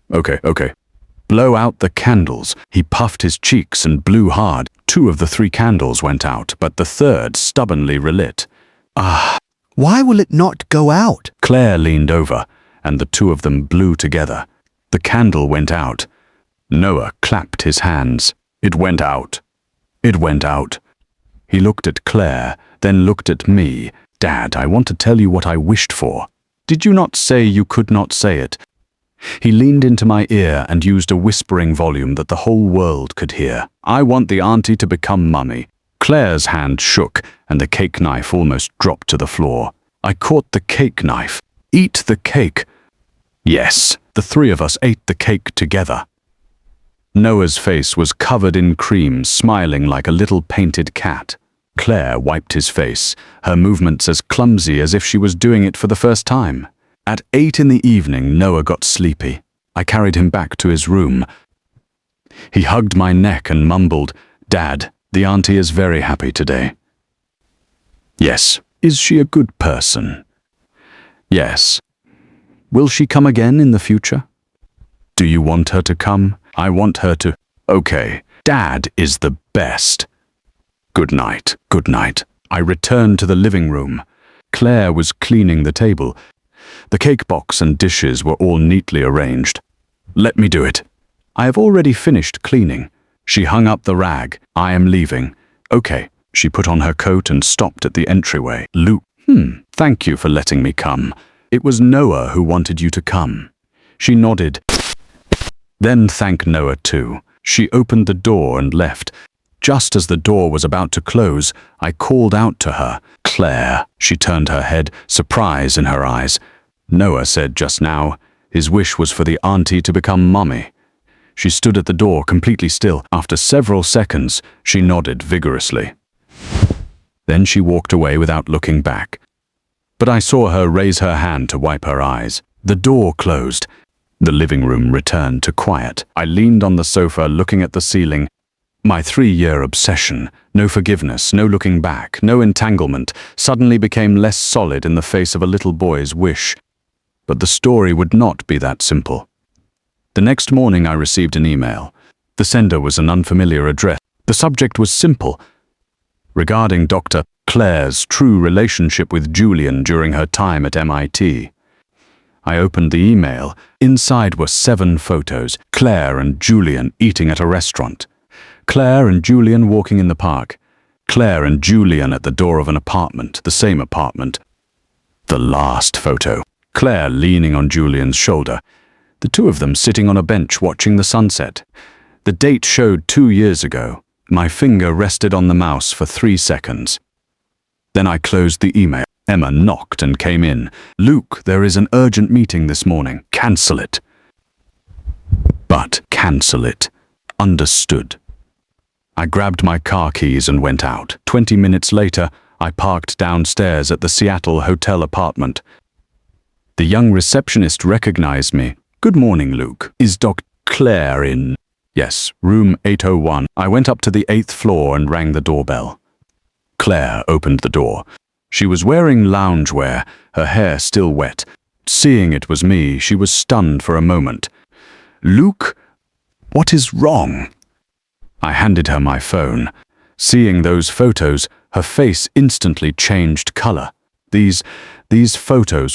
Blow out the candles. He puffed his cheeks and blew hard. 2 of the 3 candles went out, but the 3rd stubbornly relit. Why will it not go out? Claire leaned over, and the 2 of them blew together. The candle went out. Noah clapped his hands. It went out. It went out. He looked at Claire, then looked at me. Dad, I want to tell you what I wished for. Did you not say you could not say it? He leaned into my ear and used a whispering volume that the whole world could hear. I want the auntie to become mummy. Claire's hand shook, and the cake knife almost dropped to the floor. I caught the cake knife. Eat the cake. Yes, the 3 of us ate the cake together. Noah's face was covered in cream, smiling like a little painted cat. Claire wiped his face, her movements as clumsy as if she was doing it for the first time. At 8 in the evening, Noah got sleepy. I carried him back to his room. He hugged my neck and mumbled, Dad, the auntie is very happy today. Yes. Is she a good person? Yes. Will she come again in the future? Do you want her to come? I want her to. Okay. Dad is the best. Good night. Good night. I returned to the living room. Claire was cleaning the table. The cake box and dishes were all neatly arranged. Let me do it. I have already finished cleaning. She hung up the rag. I am leaving. Okay. She put on her coat and stopped at the entryway. Luke, thank you for letting me come. It was Noah who wanted you to come. She nodded. Then thank Noah too. She opened the door and left. Just as the door was about to close, I called out to her. Claire. She turned her head, surprise in her eyes. Noah said just now, his wish was for the auntie to become mummy. She stood at the door completely still. After several seconds, she nodded vigorously. Then she walked away without looking back. But I saw her raise her hand to wipe her eyes. The door closed. The living room returned to quiet. I leaned on the sofa looking at the ceiling. My 3-year obsession, no forgiveness, no looking back, no entanglement, suddenly became less solid in the face of a little boy's wish. But the story would not be that simple. The next morning I received an email. The sender was an unfamiliar address. The subject was simple. Regarding Dr. Claire's true relationship with Julian during her time at MIT. I opened the email. Inside were 7 photos. Claire and Julian eating at a restaurant. Claire and Julian walking in the park. Claire and Julian at the door of an apartment, the same apartment. The last photo. Claire leaning on Julian's shoulder. The 2 of them sitting on a bench watching the sunset. The date showed 2 years ago. My finger rested on the mouse for 3 seconds. Then I closed the email. Emma knocked and came in. Luke, there is an urgent meeting this morning. Cancel it. But cancel it. Understood. I grabbed my car keys and went out. 20 minutes later, I parked downstairs at the Seattle hotel apartment. The young receptionist recognized me. Good morning, Luke. Is Dr. Claire in? Yes, room 801. I went up to the 8th floor and rang the doorbell. Claire opened the door. She was wearing loungewear, her hair still wet. Seeing it was me, she was stunned for a moment. Luke, what is wrong? I handed her my phone. Seeing those photos, her face instantly changed color. These photos...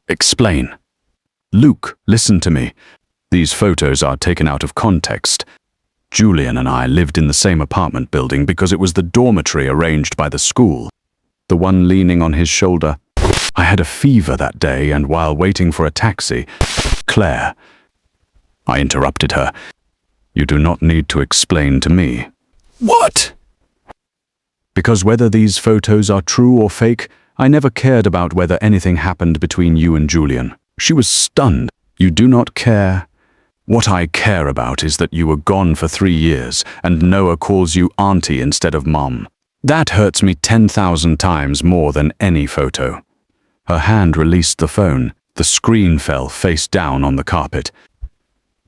Explain. Luke, listen to me. These photos are taken out of context. Julian and I lived in the same apartment building because it was the dormitory arranged by the school. The one leaning on his shoulder. I had a fever that day, and while waiting for a taxi, Claire... I interrupted her. You do not need to explain to me. What? Because whether these photos are true or fake, I never cared about whether anything happened between you and Julian. She was stunned. You do not care. What I care about is that you were gone for 3 years, and Noah calls you auntie instead of mom. That hurts me 10,000 times more than any photo. Her hand released the phone. The screen fell face down on the carpet.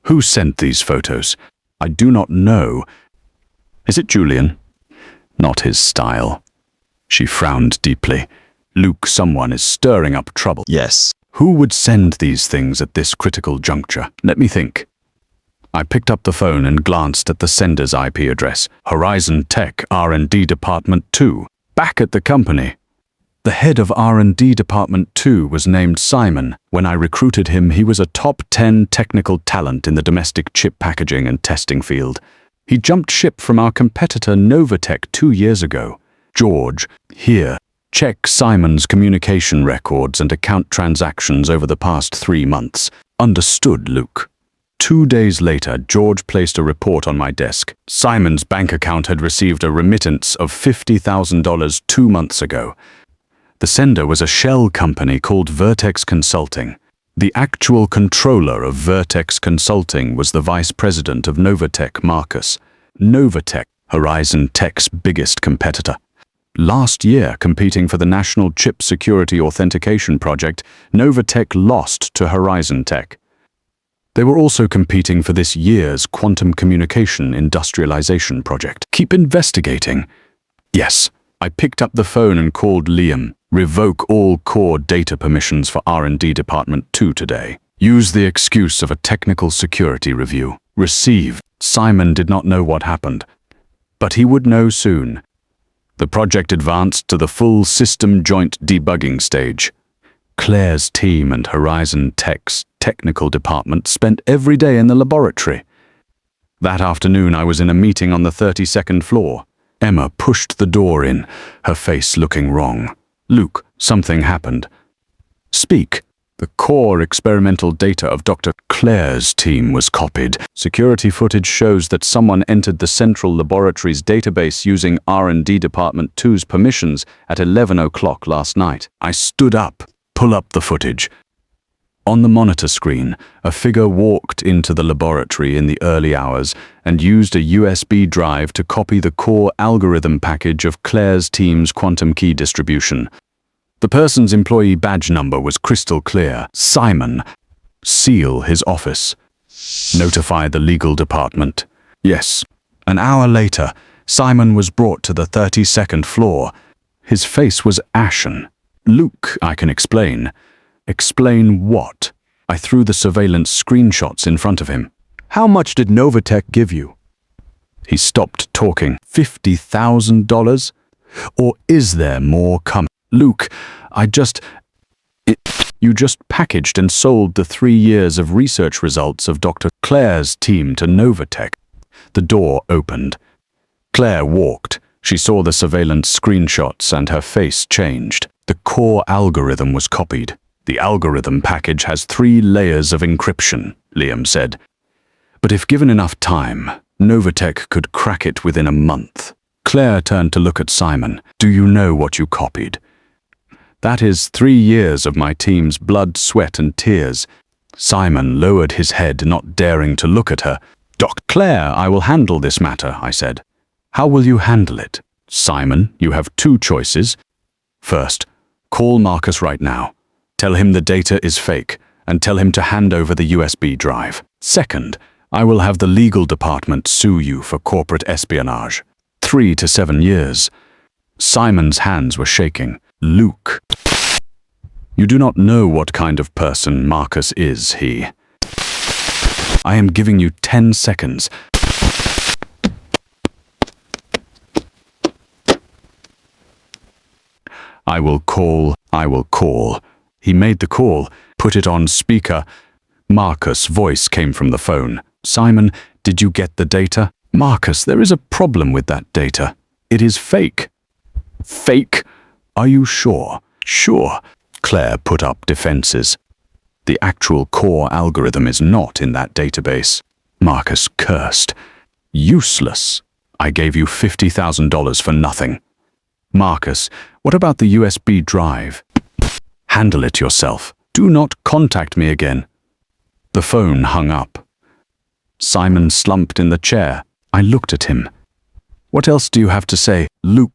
Who sent these photos? I do not know. Is it Julian? Not his style. She frowned deeply. Luke, someone is stirring up trouble. Yes. Who would send these things at this critical juncture? Let me think. I picked up the phone and glanced at the sender's IP address. Horizon Tech R&D Department 2. Back at the company. The head of R&D Department 2 was named Simon. When I recruited him, he was a top 10 technical talent in the domestic chip packaging and testing field. He jumped ship from our competitor Novatech 2 years ago. George, here, check Simon's communication records and account transactions over the past 3 months. Understood, Luke. 2 days later, George placed a report on my desk. Simon's bank account had received a remittance of $50,000 2 months ago. The sender was a shell company called Vertex Consulting. The actual controller of Vertex Consulting was the vice president of Novatech, Marcus. Novatech, Horizon Tech's biggest competitor. Last year, competing for the National Chip Security Authentication Project, Novatech lost to Horizon Tech. They were also competing for this year's Quantum Communication Industrialization Project. Keep investigating. Yes, I picked up the phone and called Liam. Revoke all core data permissions for R&D Department 2 today. Use the excuse of a technical security review. Receive. Simon did not know what happened, but he would know soon. The project advanced to the full system joint debugging stage. Claire's team and Horizon Tech's technical department spent every day in the laboratory. That afternoon I was in a meeting on the 32nd floor. Emma pushed the door in, her face looking wrong. Luke, something happened. Speak. The core experimental data of Dr. Claire's team was copied. Security footage shows that someone entered the central laboratory's database using R&D Department 2's permissions at 11 o'clock last night. I stood up. Pull up the footage. On the monitor screen, a figure walked into the laboratory in the early hours and used a USB drive to copy the core algorithm package of Claire's team's quantum key distribution. The person's employee badge number was crystal clear. Simon. Seal his office. Notify the legal department. Yes. An hour later, Simon was brought to the 32nd floor. His face was ashen. Luke, I can explain. Explain what? I threw the surveillance screenshots in front of him. How much did Novatech give you? He stopped talking. $50,000? Or is there more coming? Luke, you just packaged and sold the 3 years of research results of Dr. Claire's team to Novatech. The door opened. Claire walked. She saw the surveillance screenshots and her face changed. The core algorithm was copied. The algorithm package has 3 layers of encryption, Liam said. But if given enough time, Novatech could crack it within a month. Claire turned to look at Simon. Do you know what you copied? That is 3 years of my team's blood, sweat, and tears. Simon lowered his head, not daring to look at her. Dr. Claire, I will handle this matter, I said. How will you handle it? Simon, you have 2 choices. First, call Marcus right now. Tell him the data is fake, and tell him to hand over the USB drive. Second, I will have the legal department sue you for corporate espionage. 3 to 7 years. Simon's hands were shaking. Luke. You do not know what kind of person Marcus is, he. I am giving you 10 seconds. I will call. He made the call, put it on speaker. Marcus' voice came from the phone. Simon, did you get the data? Marcus, there is a problem with that data. It is fake. Fake? Are you sure? Sure. Claire put up defenses. The actual core algorithm is not in that database. Marcus cursed. Useless. I gave you $50,000 for nothing. Marcus, what about the USB drive? Handle it yourself. Do not contact me again. The phone hung up. Simon slumped in the chair. I looked at him. What else do you have to say, Luke?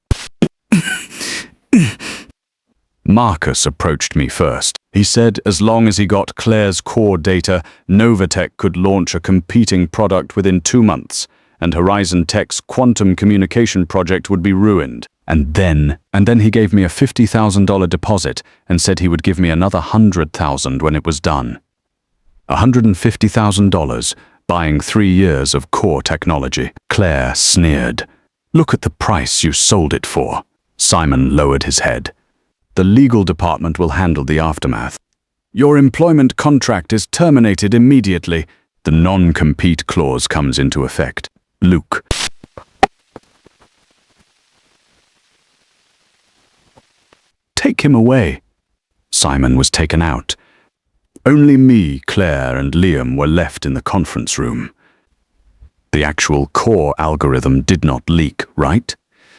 Marcus approached me first. He said as long as he got Claire's core data, Novatech could launch a competing product within 2 months, and Horizon Tech's quantum communication project would be ruined. And then he gave me a $50,000 deposit and said he would give me another $100,000 when it was done. $150,000, buying 3 years of core technology. Claire sneered. Look at the price you sold it for. Simon lowered his head. The legal department will handle the aftermath. Your employment contract is terminated immediately. The non-compete clause comes into effect. Luke. Take him away. Simon was taken out. Only me, Claire, and Liam were left in the conference room. The actual core algorithm did not leak, right?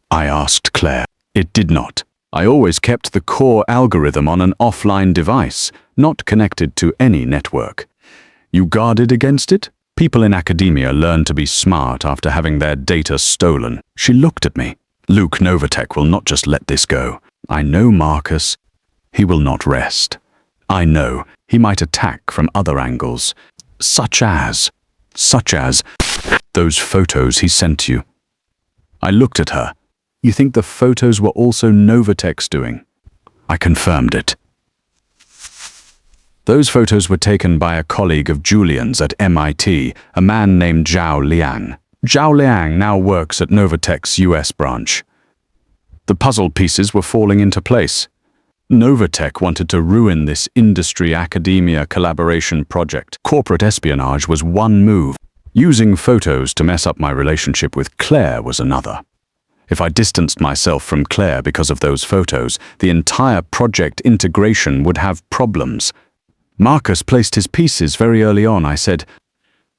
I asked Claire. It did not. I always kept the core algorithm on an offline device, not connected to any network. You guarded against it? People in academia learn to be smart after having their data stolen. She looked at me. Luke, Novatech will not just let this go. I know Marcus. He will not rest. I know he might attack from other angles, such as those photos he sent you. I looked at her. You think the photos were also Novatech's doing? I confirmed it. Those photos were taken by a colleague of Julian's at MIT, a man named Zhao Liang. Zhao Liang now works at Novatech's US branch. The puzzle pieces were falling into place. Novatech wanted to ruin this industry-academia collaboration project. Corporate espionage was one move. Using photos to mess up my relationship with Claire was another. If I distanced myself from Claire because of those photos, the entire project integration would have problems. Marcus placed his pieces very early on. I said,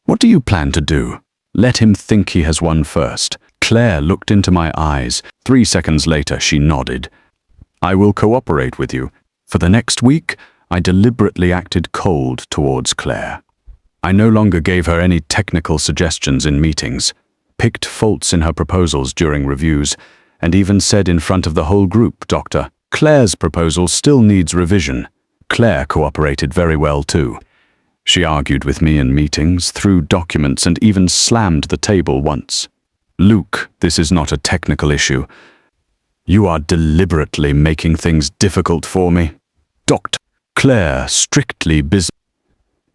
"What do you plan to do? Let him think he has won first." Claire looked into my eyes. 3 seconds later, she nodded. I will cooperate with you. For the next week, I deliberately acted cold towards Claire. I no longer gave her any technical suggestions in meetings, picked faults in her proposals during reviews, and even said in front of the whole group, "Doctor, Claire's proposal still needs revision." Claire cooperated very well too. She argued with me in meetings, threw documents, and even slammed the table once. Luke, this is not a technical issue. You are deliberately making things difficult for me. Doctor, Claire, strictly business.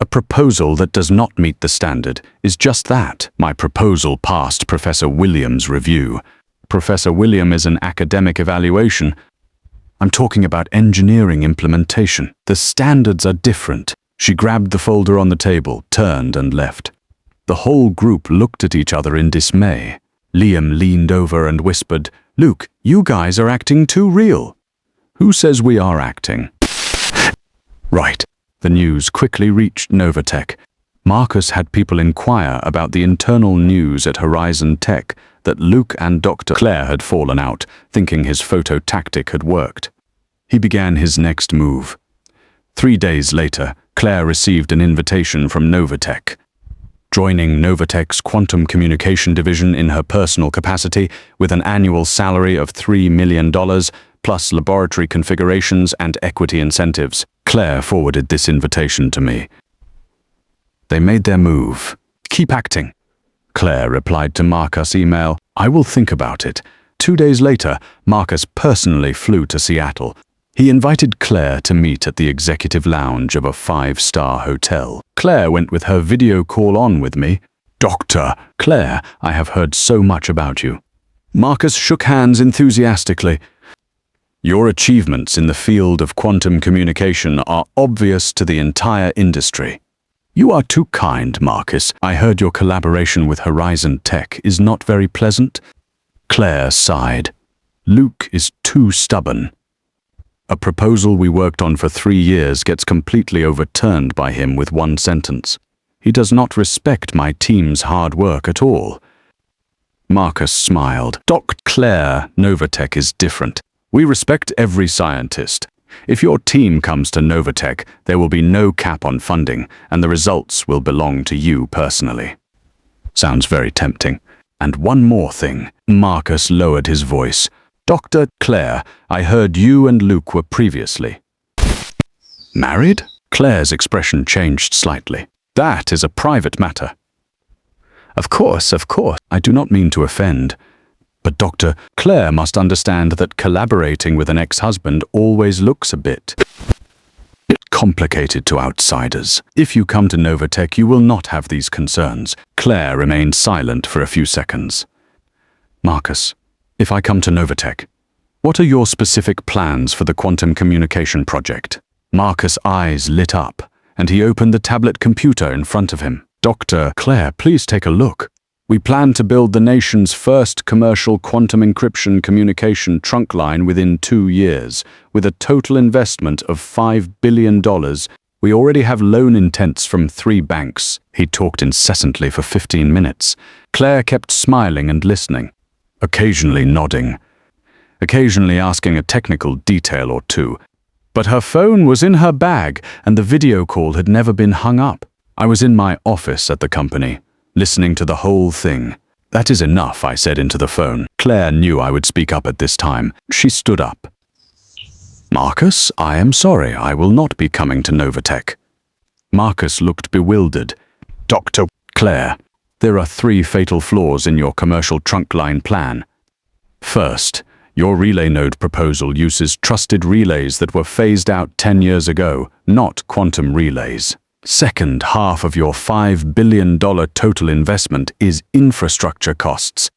A proposal that does not meet the standard is just that. My proposal passed Professor Williams' review. Professor William is an academic evaluation. I'm talking about engineering implementation. The standards are different. She grabbed the folder on the table, turned and left. The whole group looked at each other in dismay. Liam leaned over and whispered, "Luke, you guys are acting too real." Who says we are acting? Right. The news quickly reached Novatech. Marcus had people inquire about the internal news at Horizon Tech that Luke and Dr. Claire had fallen out, thinking his photo tactic had worked. He began his next move. 3 days later, Claire received an invitation from Novatech. Joining Novatech's quantum communication division in her personal capacity with an annual salary of $3 million, plus laboratory configurations and equity incentives. Claire forwarded this invitation to me. They made their move. Keep acting. Claire replied to Marcus' email, "I will think about it." 2 days later, Marcus personally flew to Seattle. He invited Claire to meet at the executive lounge of a 5-star hotel. Claire went with her video call on with me. "Doctor, Claire, I have heard so much about you." Marcus shook hands enthusiastically. Your achievements in the field of quantum communication are obvious to the entire industry. You are too kind, Marcus. I heard your collaboration with Horizon Tech is not very pleasant. Claire sighed. Luke is too stubborn. A proposal we worked on for 3 years gets completely overturned by him with one sentence. He does not respect my team's hard work at all. Marcus smiled. Dr. Claire, Novatech is different. We respect every scientist. If your team comes to Novatech, there will be no cap on funding, and the results will belong to you personally. Sounds very tempting. And one more thing. Marcus lowered his voice. Dr. Claire, I heard you and Luke were previously married? Claire's expression changed slightly. That is a private matter. Of course. I do not mean to offend. But Dr. Claire must understand that collaborating with an ex-husband always looks a bit complicated to outsiders. If you come to Novatech, you will not have these concerns. Claire remained silent for a few seconds. Marcus, if I come to Novatech, what are your specific plans for the quantum communication project? Marcus' eyes lit up, and he opened the tablet computer in front of him. Dr. Claire, please take a look. We plan to build the nation's first commercial quantum encryption communication trunk line within 2 years, with a total investment of $5 billion. We already have loan intents from 3 banks. He talked incessantly for 15 minutes. Claire kept smiling and listening, occasionally nodding, occasionally asking a technical detail or two. But her phone was in her bag, and the video call had never been hung up. I was in my office at the company, listening to the whole thing. That is enough, I said into the phone. Claire knew I would speak up at this time. She stood up. Marcus, I am sorry, I will not be coming to Novatech. Marcus looked bewildered. Dr. Claire, there are 3 fatal flaws in your commercial trunk line plan. First, your relay node proposal uses trusted relays that were phased out 10 years ago, not quantum relays. Second, half of your $5 billion total investment is infrastructure costs.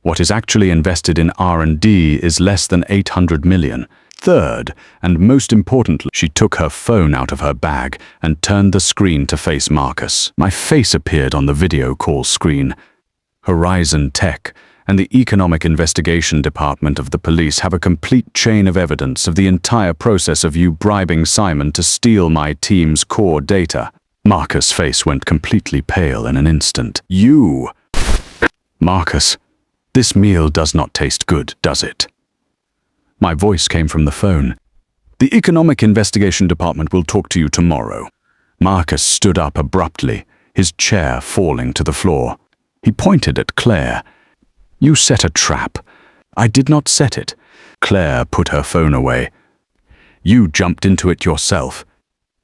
What is actually invested in R&D is less than $800 million. Third, and most importantly, she took her phone out of her bag and turned the screen to face Marcus. My face appeared on the video call screen. Horizon Tech and the Economic Investigation Department of the police have a complete chain of evidence of the entire process of you bribing Simon to steal my team's core data. Marcus' face went completely pale in an instant. You! Marcus, this meal does not taste good, does it? My voice came from the phone. The Economic Investigation Department will talk to you tomorrow. Marcus stood up abruptly, his chair falling to the floor. He pointed at Claire. You set a trap. I did not set it. Claire put her phone away. You jumped into it yourself.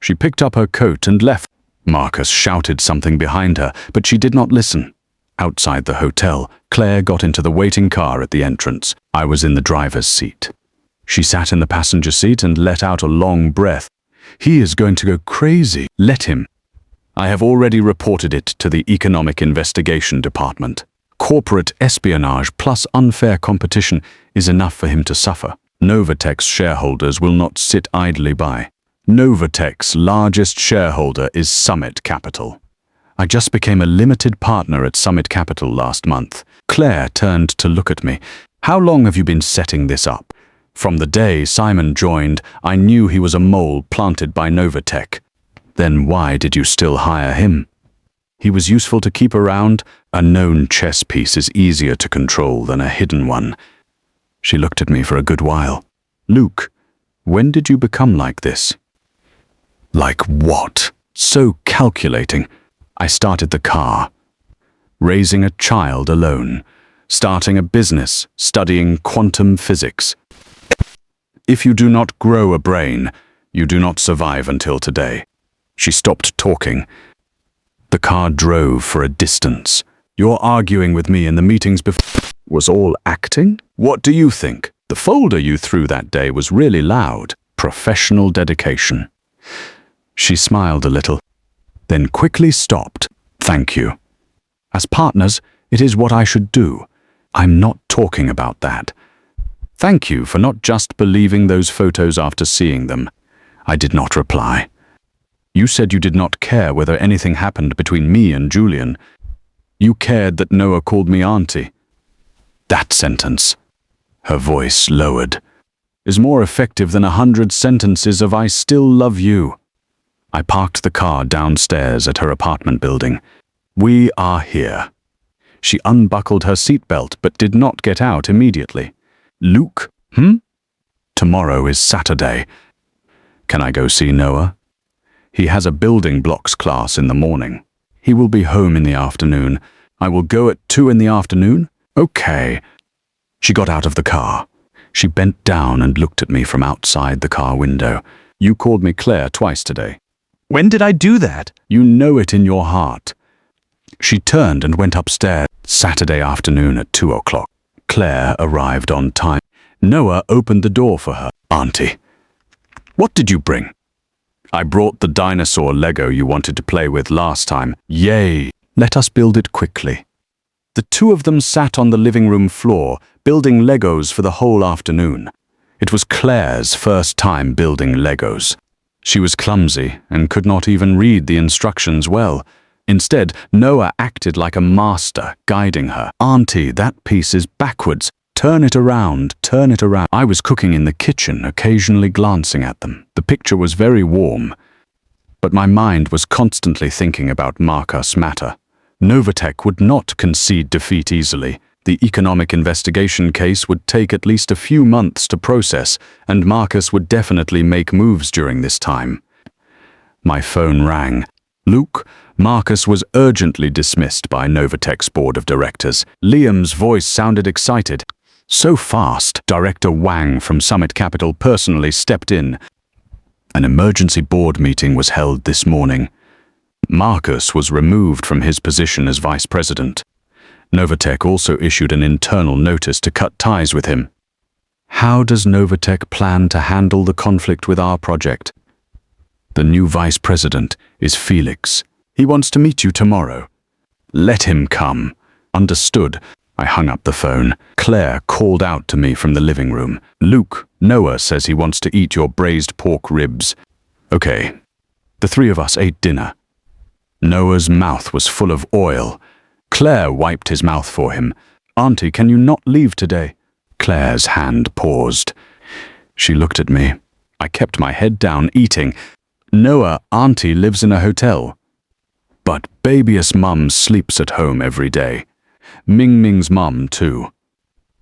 She picked up her coat and left. Marcus shouted something behind her, but she did not listen. Outside the hotel, Claire got into the waiting car at the entrance. I was in the driver's seat. She sat in the passenger seat and let out a long breath. He is going to go crazy. Let him. I have already reported it to the Economic Investigation Department. Corporate espionage plus unfair competition is enough for him to suffer. Novatech's shareholders will not sit idly by. Novatech's largest shareholder is Summit Capital. I just became a limited partner at Summit Capital last month. Claire turned to look at me. How long have you been setting this up? From the day Simon joined, I knew he was a mole planted by Novatech. Then why did you still hire him? He was useful to keep around. A known chess piece is easier to control than a hidden one. She looked at me for a good while. Luke, when did you become like this? Like what? So calculating. I started the car. Raising a child alone. Starting a business. Studying quantum physics. If you do not grow a brain, you do not survive until today. She stopped talking. The car drove for a distance. Your arguing with me in the meetings before was all acting? What do you think? The folder you threw that day was really loud. Professional dedication. She smiled a little, then quickly stopped. Thank you. As partners, it is what I should do. I'm not talking about that. Thank you for not just believing those photos after seeing them. I did not reply. You said you did not care whether anything happened between me and Julian. You cared that Noah called me auntie. That sentence, her voice lowered, is more effective than 100 sentences of I still love you. I parked the car downstairs at her apartment building. We are here. She unbuckled her seatbelt but did not get out immediately. Luke? Tomorrow is Saturday. Can I go see Noah? He has a building blocks class in the morning. He will be home in the afternoon. I will go at 2 in the afternoon? Okay. She got out of the car. She bent down and looked at me from outside the car window. You called me Claire twice today. When did I do that? You know it in your heart. She turned and went upstairs. Saturday afternoon at 2 o'clock. Claire arrived on time. Noah opened the door for her. Auntie, what did you bring? I brought the dinosaur Lego you wanted to play with last time. Yay! Let us build it quickly. The two of them sat on the living room floor, building Legos for the whole afternoon. It was Claire's first time building Legos. She was clumsy and could not even read the instructions well. Instead, Noah acted like a master, guiding her. Auntie, that piece is backwards. Turn it around, turn it around. I was cooking in the kitchen, occasionally glancing at them. The picture was very warm, but my mind was constantly thinking about Marcus Matter. Novatech would not concede defeat easily. The economic investigation case would take at least a few months to process, and Marcus would definitely make moves during this time. My phone rang. Luke, Marcus was urgently dismissed by Novatech's board of directors. Liam's voice sounded excited. So fast, Director Wang from Summit Capital personally stepped in. An emergency board meeting was held this morning. Marcus was removed from his position as vice president. Novatech also issued an internal notice to cut ties with him. How does Novatech plan to handle the conflict with our project? The new vice president is Felix. He wants to meet you tomorrow. Let him come. Understood. I hung up the phone. Claire called out to me from the living room. Luke, Noah says he wants to eat your braised pork ribs. Okay. The three of us ate dinner. Noah's mouth was full of oil. Claire wiped his mouth for him. Auntie, can you not leave today? Claire's hand paused. She looked at me. I kept my head down, eating. Noah, Auntie lives in a hotel. But baby's mum sleeps at home every day. Ming Ming's mum, too.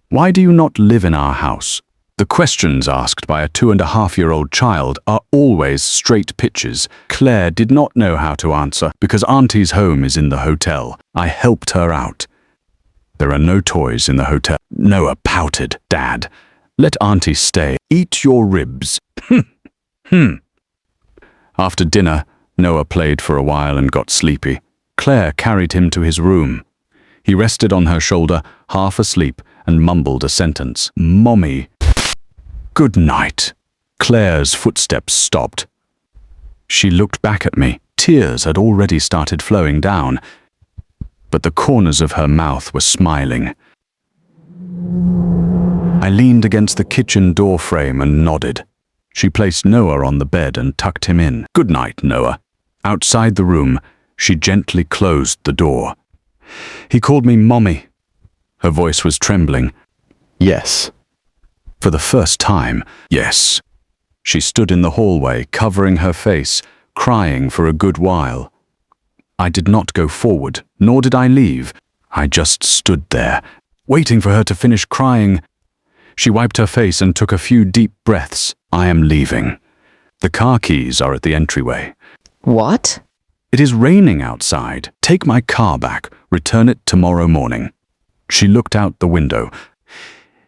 Why do you not live in our house? The questions asked by a 2.5-year-old child are always straight pitches. Claire did not know how to answer because Auntie's home is in the hotel. I helped her out. There are no toys in the hotel. Noah pouted. Dad, let Auntie stay. Eat your ribs. After dinner, Noah played for a while and got sleepy. Claire carried him to his room. He rested on her shoulder, half asleep, and mumbled a sentence. Mommy. Good night. Claire's footsteps stopped. She looked back at me. Tears had already started flowing down, but the corners of her mouth were smiling. I leaned against the kitchen door frame and nodded. She placed Noah on the bed and tucked him in. Good night, Noah. Outside the room, she gently closed the door. He called me Mommy. Her voice was trembling. Yes. For the first time, yes. She stood in the hallway, covering her face, crying for a good while. I did not go forward, nor did I leave. I just stood there, waiting for her to finish crying. She wiped her face and took a few deep breaths. I am leaving. The car keys are at the entryway. What? It is raining outside. Take my car back. Return it tomorrow morning. She looked out the window.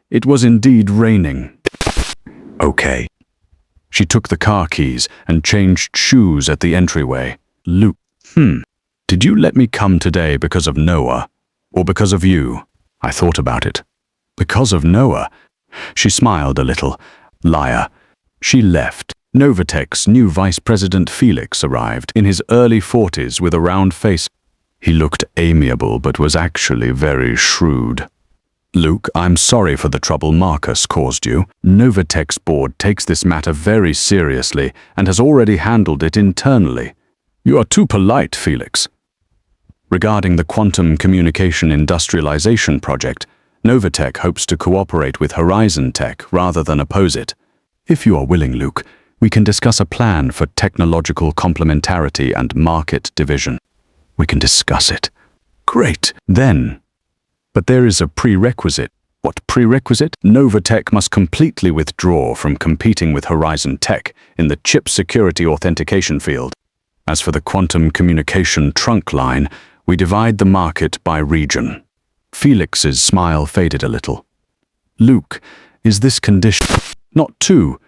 It was indeed raining. Okay. She took the car keys and changed shoes at the entryway. Luke, did you let me come today because of Noah? Or because of you? I thought about it. Because of Noah. She smiled a little. Liar. She left. Novatech's new vice president Felix arrived, in his early 40s with a round face. He looked amiable but was actually very shrewd. Luke, I'm sorry for the trouble Marcus caused you. Novatech's board takes this matter very seriously and has already handled it internally. You are too polite, Felix. Regarding the quantum communication industrialization project, Novatech hopes to cooperate with Horizon Tech rather than oppose it. If you are willing, Luke, we can discuss a plan for technological complementarity and market division. We can discuss it. Great. Then. But there is a prerequisite. What prerequisite? Novatech must completely withdraw from competing with Horizon Tech in the chip security authentication field. As for the quantum communication trunk line, we divide the market by region. Felix's smile faded a little. Luke, is this condition? Not two.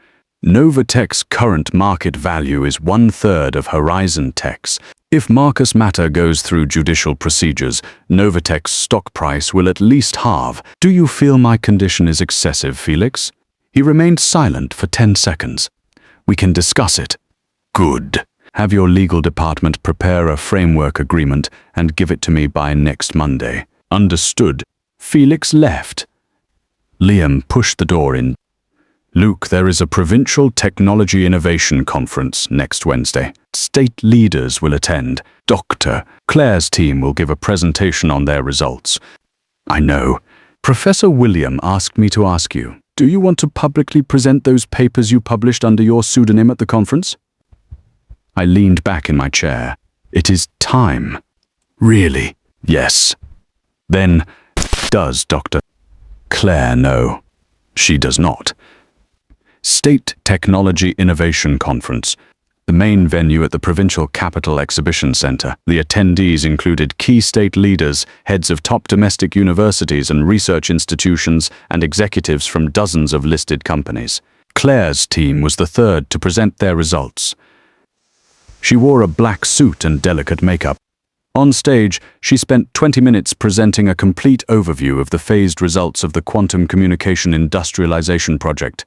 Novatech's current market value is 1/3 of Horizon Tech's. If Marcus matter goes through judicial procedures, Novatech's stock price will at least halve. Do you feel my condition is excessive, Felix? He remained silent for 10 seconds. We can discuss it. Good. Have your legal department prepare a framework agreement and give it to me by next Monday. Understood. Felix left. Liam pushed the door in. Luke, there is a Provincial Technology Innovation Conference next Wednesday. State leaders will attend. Dr. Claire's team will give a presentation on their results. I know. Professor William asked me to ask you, do you want to publicly present those papers you published under your pseudonym at the conference? I leaned back in my chair. It is time. Really? Yes. Then, does Dr. Claire know? She does not. State Technology Innovation Conference, the main venue at the Provincial Capital Exhibition Center. The attendees included key state leaders, heads of top domestic universities and research institutions, and executives from dozens of listed companies. Claire's team was the third to present their results. She wore a black suit and delicate makeup. On stage, she spent 20 minutes presenting a complete overview of the phased results of the quantum communication industrialization project.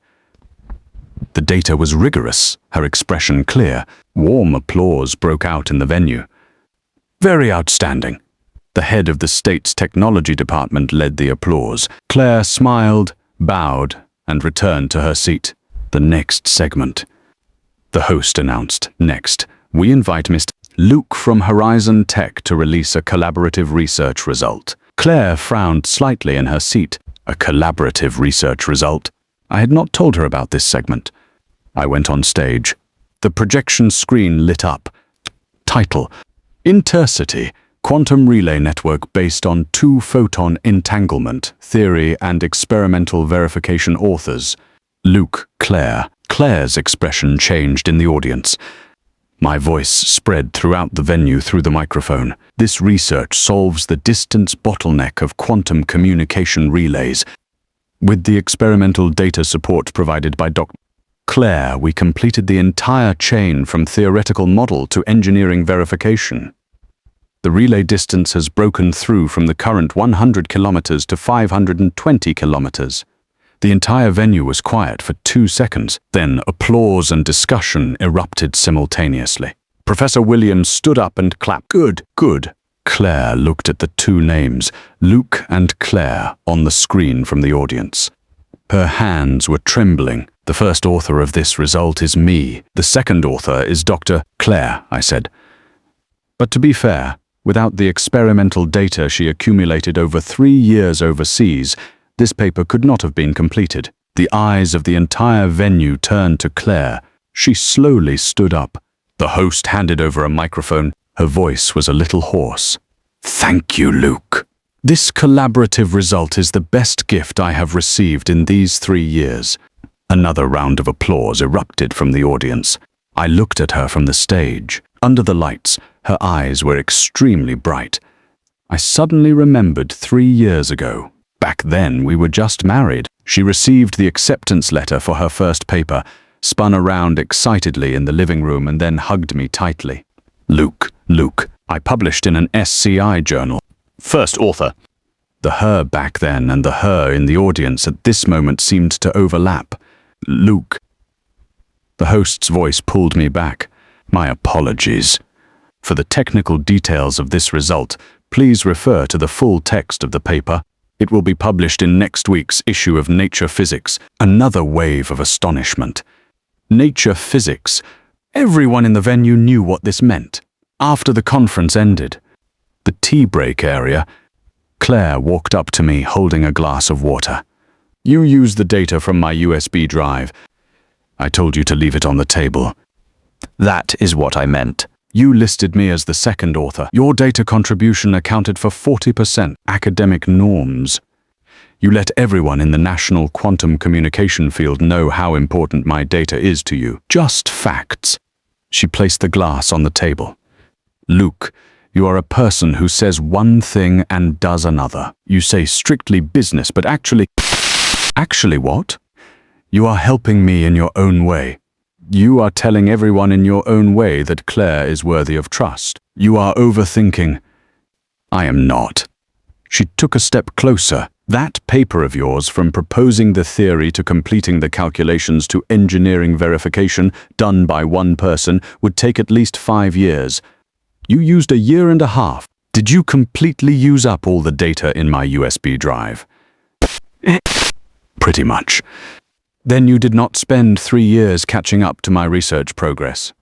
The data was rigorous, her expression clear. Warm applause broke out in the venue. Very outstanding. The head of the state's technology department led the applause. Claire smiled, bowed, and returned to her seat. The next segment. The host announced, next, we invite Mr. Luke from Horizon Tech to release a collaborative research result. Claire frowned slightly in her seat. A collaborative research result? I had not told her about this segment. I went on stage. The projection screen lit up. Title: Intercity, Quantum Relay Network based on two-photon entanglement, theory and experimental verification authors. Luke, Claire. Claire's expression changed in the audience. My voice spread throughout the venue through the microphone. This research solves the distance bottleneck of quantum communication relays. With the experimental data support provided by Dr. Claire, we completed the entire chain from theoretical model to engineering verification. The relay distance has broken through from the current 100 kilometers to 520 kilometers. The entire venue was quiet for 2 seconds. Then applause and discussion erupted simultaneously. Professor Williams stood up and clapped. Good, good. Claire looked at the two names, Luke and Claire, on the screen from the audience. Her hands were trembling. The first author of this result is me. The second author is Dr. Claire, I said. But to be fair, without the experimental data she accumulated over 3 years overseas, this paper could not have been completed. The eyes of the entire venue turned to Claire. She slowly stood up. The host handed over a microphone. Her voice was a little hoarse. Thank you, Luke. This collaborative result is the best gift I have received in these 3 years. Another round of applause erupted from the audience. I looked at her from the stage. Under the lights, her eyes were extremely bright. I suddenly remembered 3 years ago. Back then, we were just married. She received the acceptance letter for her first paper, spun around excitedly in the living room, and then hugged me tightly. Luke, I published in an SCI journal. First author. The her back then and the her in the audience at this moment seemed to overlap. Luke. The host's voice pulled me back. My apologies. For the technical details of this result, please refer to the full text of the paper. It will be published in next week's issue of Nature Physics. Another wave of astonishment. Nature Physics. Everyone in the venue knew what this meant. After the conference ended, the tea break area, Claire walked up to me holding a glass of water. You used the data from my USB drive. I told you to leave it on the table. That is what I meant. You listed me as the second author. Your data contribution accounted for 40% academic norms. You let everyone in the national quantum communication field know how important my data is to you. Just facts. She placed the glass on the table. Luke, you are a person who says one thing and does another. You say strictly business, but actually... Actually what? You are helping me in your own way. You are telling everyone in your own way that Claire is worthy of trust. You are overthinking. I am not. She took a step closer. That paper of yours, from proposing the theory to completing the calculations to engineering verification done by one person, would take at least 5 years. You used 1.5 years. Did you completely use up all the data in my USB drive? Pretty much. Then you did not spend 3 years catching up to my research progress.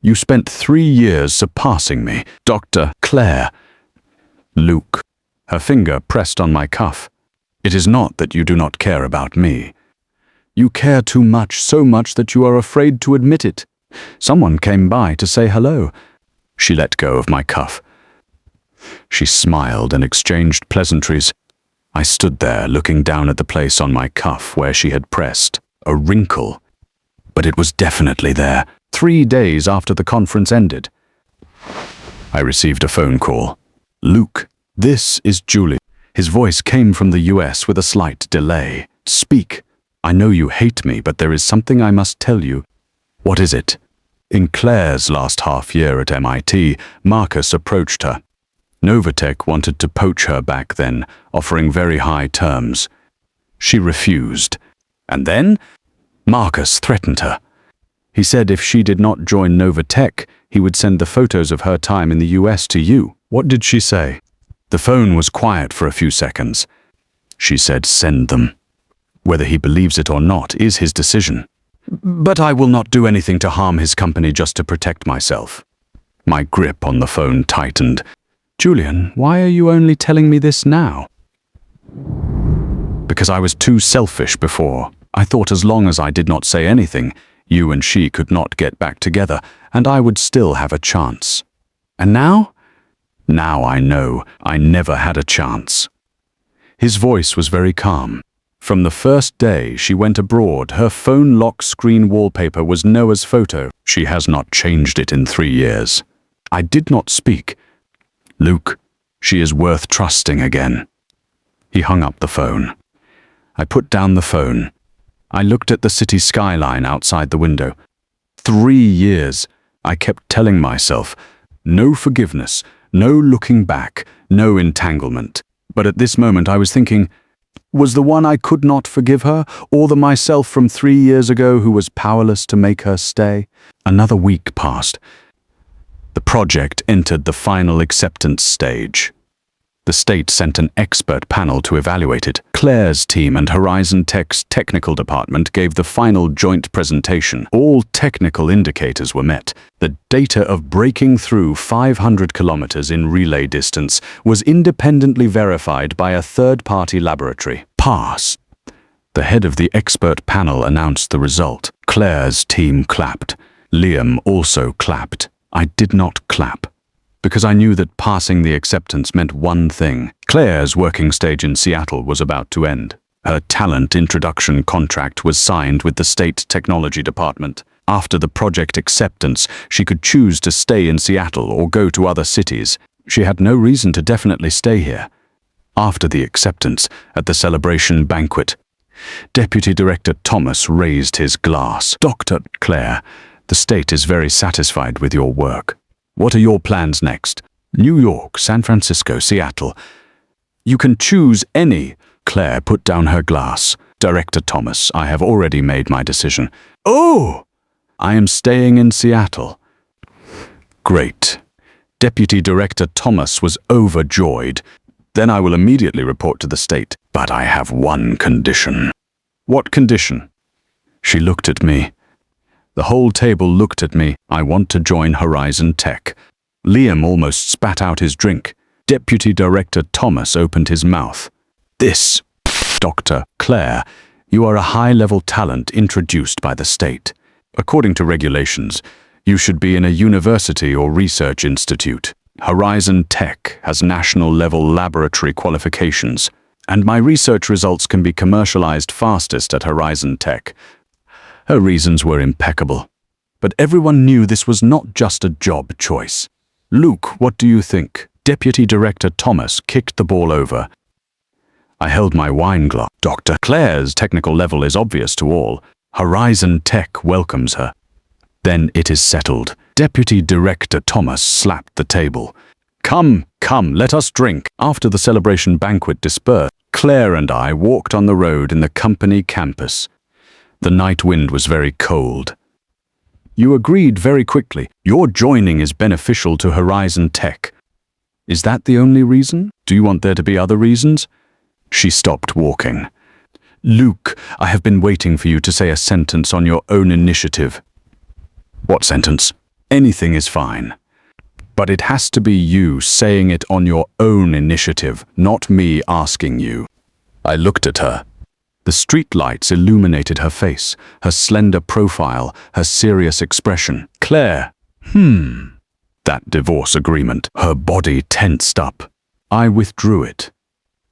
You spent 3 years surpassing me, Dr. Claire. Luke. Her finger pressed on my cuff. It is not that you do not care about me. You care too much, so much that you are afraid to admit it. Someone came by to say hello. She let go of my cuff. She smiled and exchanged pleasantries. I stood there looking down at the place on my cuff where she had pressed. A wrinkle. But it was definitely there. 3 days after the conference ended. I received a phone call. Luke, this is Julie. His voice came from the US with a slight delay. Speak. I know you hate me, but there is something I must tell you. What is it? In Claire's last half year at MIT, Marcus approached her. Novatech wanted to poach her back then, offering very high terms. She refused. And then, Marcus threatened her. He said if she did not join Novatech, he would send the photos of her time in the US to you. What did she say? The phone was quiet for a few seconds. She said, send them. Whether he believes it or not is his decision. But I will not do anything to harm his company just to protect myself. My grip on the phone tightened. Julian, why are you only telling me this now? Because I was too selfish before. I thought as long as I did not say anything, you and she could not get back together, and I would still have a chance. And now? Now I know I never had a chance. His voice was very calm. From the first day she went abroad, her phone lock screen wallpaper was Noah's photo. She has not changed it in 3 years. I did not speak. Luke, she is worth trusting again. He hung up the phone. I put down the phone. I looked at the city skyline outside the window. 3 years, I kept telling myself, no forgiveness, no looking back, no entanglement. But at this moment I was thinking, was the one I could not forgive her, or the myself from 3 years ago who was powerless to make her stay? Another week passed. The project entered the final acceptance stage. The state sent an expert panel to evaluate it. Claire's team and Horizon Tech's technical department gave the final joint presentation. All technical indicators were met. The data of breaking through 500 kilometers in relay distance was independently verified by a third-party laboratory. Pass. The head of the expert panel announced the result. Claire's team clapped. Liam also clapped. I did not clap, because I knew that passing the acceptance meant one thing. Claire's working stage in Seattle was about to end. Her talent introduction contract was signed with the state technology department. After the project acceptance, she could choose to stay in Seattle or go to other cities. She had no reason to definitely stay here. After the acceptance, at the celebration banquet, Deputy Director Thomas raised his glass. Dr. Claire, the state is very satisfied with your work. What are your plans next? New York, San Francisco, Seattle. You can choose any. Claire put down her glass. Director Thomas, I have already made my decision. Oh! I am staying in Seattle. Great. Deputy Director Thomas was overjoyed. Then I will immediately report to the state. But I have one condition. What condition? She looked at me. The whole table looked at me. I want to join Horizon Tech. Liam almost spat out his drink. Deputy Director Thomas opened his mouth. This, Dr. Claire, you are a high-level talent introduced by the state. According to regulations, you should be in a university or research institute. Horizon Tech has national-level laboratory qualifications, and my research results can be commercialized fastest at Horizon Tech. Her reasons were impeccable, but everyone knew this was not just a job choice. Luke, what do you think? Deputy Director Thomas kicked the ball over. I held my wine glass. Dr. Claire's technical level is obvious to all. Horizon Tech welcomes her. Then it is settled. Deputy Director Thomas slapped the table. Come, let us drink. After the celebration banquet dispersed, Claire and I walked on the road in the company campus. The night wind was very cold. You agreed very quickly. Your joining is beneficial to Horizon Tech. Is that the only reason? Do you want there to be other reasons? She stopped walking. Luke, I have been waiting for you to say a sentence on your own initiative. What sentence? Anything is fine. But it has to be you saying it on your own initiative, not me asking you. I looked at her. The streetlights illuminated her face, her slender profile, her serious expression. Claire. That divorce agreement. Her body tensed up. I withdrew it.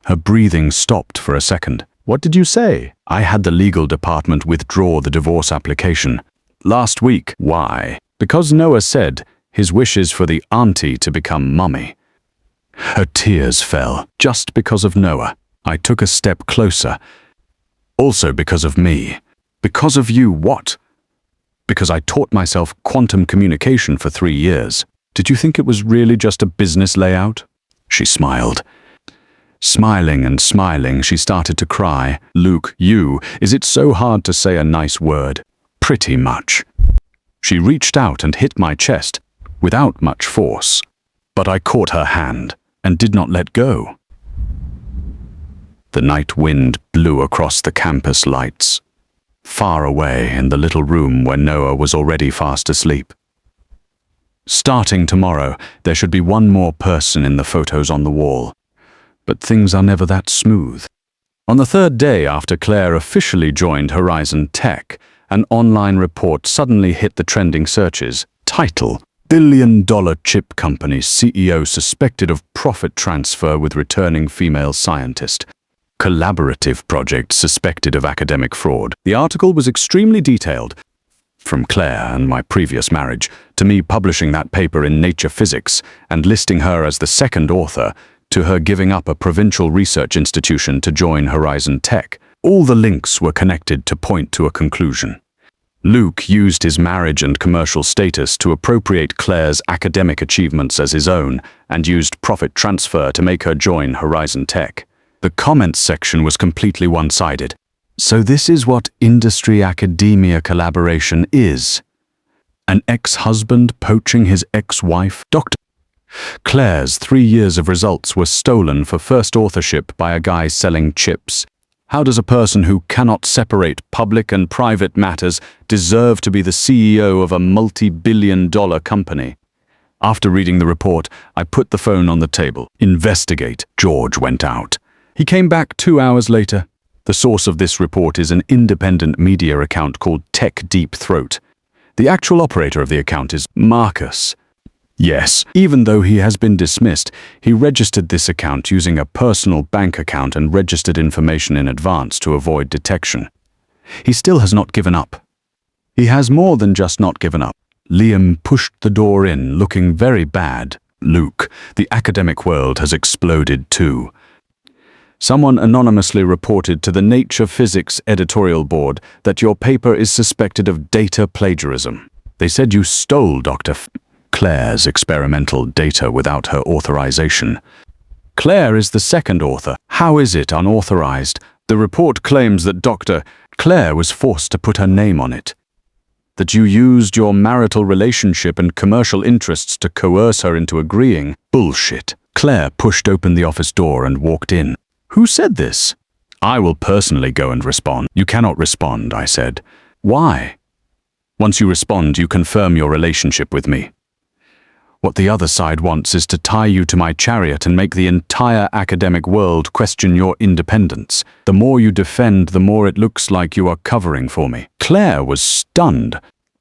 Her breathing stopped for a second. What did you say? I had the legal department withdraw the divorce application. Last week. Why? Because Noah said his wish is for the auntie to become mummy. Her tears fell just because of Noah. I took a step closer. Also because of me. Because of you, what? Because I taught myself quantum communication for 3 years. Did you think it was really just a business layout? She smiled. Smiling and smiling, she started to cry. Luke, is it so hard to say a nice word? Pretty much. She reached out and hit my chest, without much force. But I caught her hand and did not let go. The night wind blew across the campus lights, far away in the little room where Noah was already fast asleep. Starting tomorrow, there should be one more person in the photos on the wall. But things are never that smooth. On the 3rd day after Claire officially joined Horizon Tech, an online report suddenly hit the trending searches. Title: Billion-dollar chip company CEO suspected of profit transfer with returning female scientist. Collaborative project suspected of academic fraud. The article was extremely detailed. From Claire and my previous marriage, to me publishing that paper in Nature Physics and listing her as the 2nd author, to her giving up a provincial research institution to join Horizon Tech, all the links were connected to point to a conclusion. Luke used his marriage and commercial status to appropriate Claire's academic achievements as his own and used profit transfer to make her join Horizon Tech. The comments section was completely one-sided. So this is what industry-academia collaboration is. An ex-husband poaching his ex-wife? Dr. Claire's 3 years of results were stolen for first authorship by a guy selling chips. How does a person who cannot separate public and private matters deserve to be the CEO of a multi-billion-dollar company? After reading the report, I put the phone on the table. Investigate. George went out. He came back 2 hours later. The source of this report is an independent media account called Tech Deep Throat. The actual operator of the account is Marcus. Yes, even though he has been dismissed, he registered this account using a personal bank account and registered information in advance to avoid detection. He still has not given up. He has more than just not given up. Liam pushed the door in, looking very bad. Luke, the academic world has exploded too. Someone anonymously reported to the Nature Physics editorial board that your paper is suspected of data plagiarism. They said you stole Dr. Claire's experimental data without her authorization. Claire is the 2nd author. How is it unauthorized? The report claims that Dr. Claire was forced to put her name on it. That you used your marital relationship and commercial interests to coerce her into agreeing. Bullshit. Claire pushed open the office door and walked in. Who said this? I will personally go and respond. You cannot respond, I said. Why? Once you respond, you confirm your relationship with me. What the other side wants is to tie you to my chariot and make the entire academic world question your independence. The more you defend, the more it looks like you are covering for me. Claire was stunned.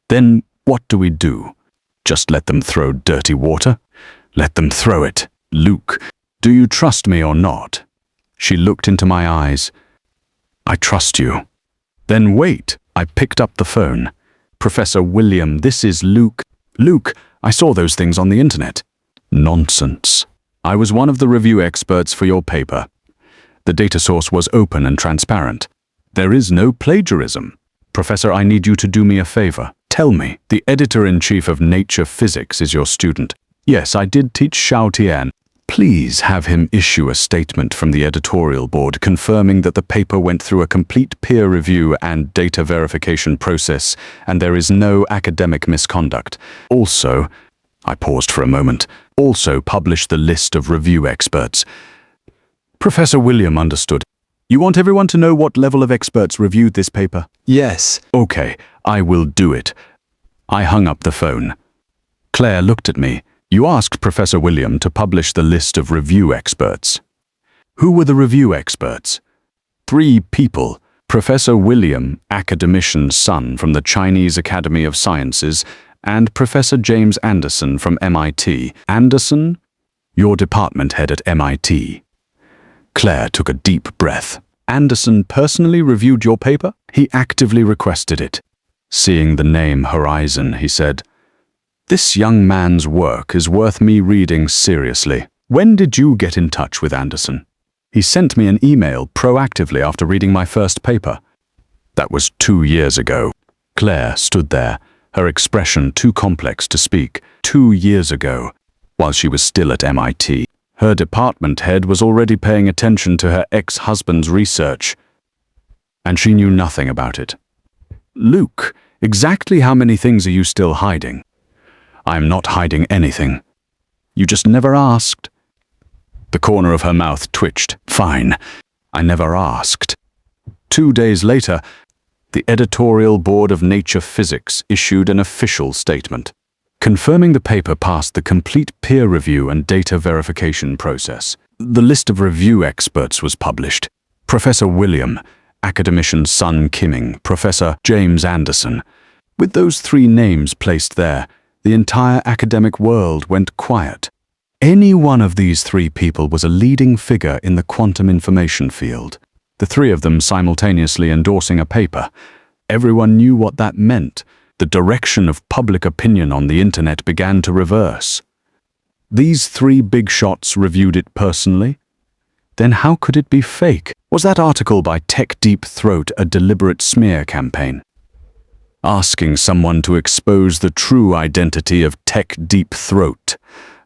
Then what do we do? Just let them throw dirty water? Let them throw it. Luke, do you trust me or not? She looked into my eyes. I trust you. Then wait. I picked up the phone. Professor William, this is Luke. Luke, I saw those things on the internet. Nonsense. I was one of the review experts for your paper. The data source was open and transparent. There is no plagiarism. Professor, I need you to do me a favor. Tell me, the editor-in-chief of Nature Physics is your student. Yes, I did teach Xiao Tian. Please have him issue a statement from the editorial board confirming that the paper went through a complete peer review and data verification process and there is no academic misconduct. Also, I paused for a moment, also publish the list of review experts. Professor William understood. You want everyone to know what level of experts reviewed this paper? Yes. Okay, I will do it. I hung up the phone. Claire looked at me. You asked Professor William to publish the list of review experts. Who were the review experts? 3 people. Professor William, academician's son from the Chinese Academy of Sciences, and Professor James Anderson from MIT. Anderson? Your department head at MIT. Claire took a deep breath. Anderson personally reviewed your paper? He actively requested it. Seeing the name Horizon, he said, "This young man's work is worth me reading seriously." When did you get in touch with Anderson? He sent me an email proactively after reading my first paper. That was 2 years ago. Claire stood there, her expression too complex to speak. 2 years ago, while she was still at MIT. Her department head was already paying attention to her ex-husband's research, and she knew nothing about it. Luke, exactly how many things are you still hiding? I'm not hiding anything. You just never asked. The corner of her mouth twitched. Fine, I never asked. 2 days later, the editorial board of Nature Physics issued an official statement, confirming the paper passed the complete peer review and data verification process. The list of review experts was published. Professor William, academician's son Kimming, Professor James Anderson. With those 3 names placed there, the entire academic world went quiet. Any one of these 3 people was a leading figure in the quantum information field. The 3 of them simultaneously endorsing a paper. Everyone knew what that meant. The direction of public opinion on the internet began to reverse. These 3 big shots reviewed it personally? Then how could it be fake? Was that article by Tech Deep Throat a deliberate smear campaign? Asking someone to expose the true identity of Tech Deep Throat.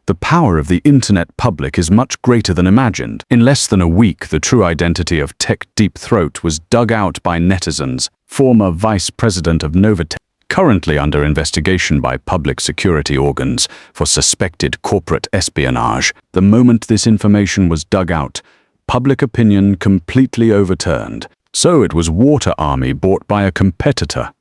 The power of the internet public is much greater than imagined. In less than a week, the true identity of Tech Deep Throat was dug out by netizens, former vice president of Novatech, currently under investigation by public security organs for suspected corporate espionage. The moment this information was dug out, public opinion completely overturned. So it was Water Army bought by a competitor.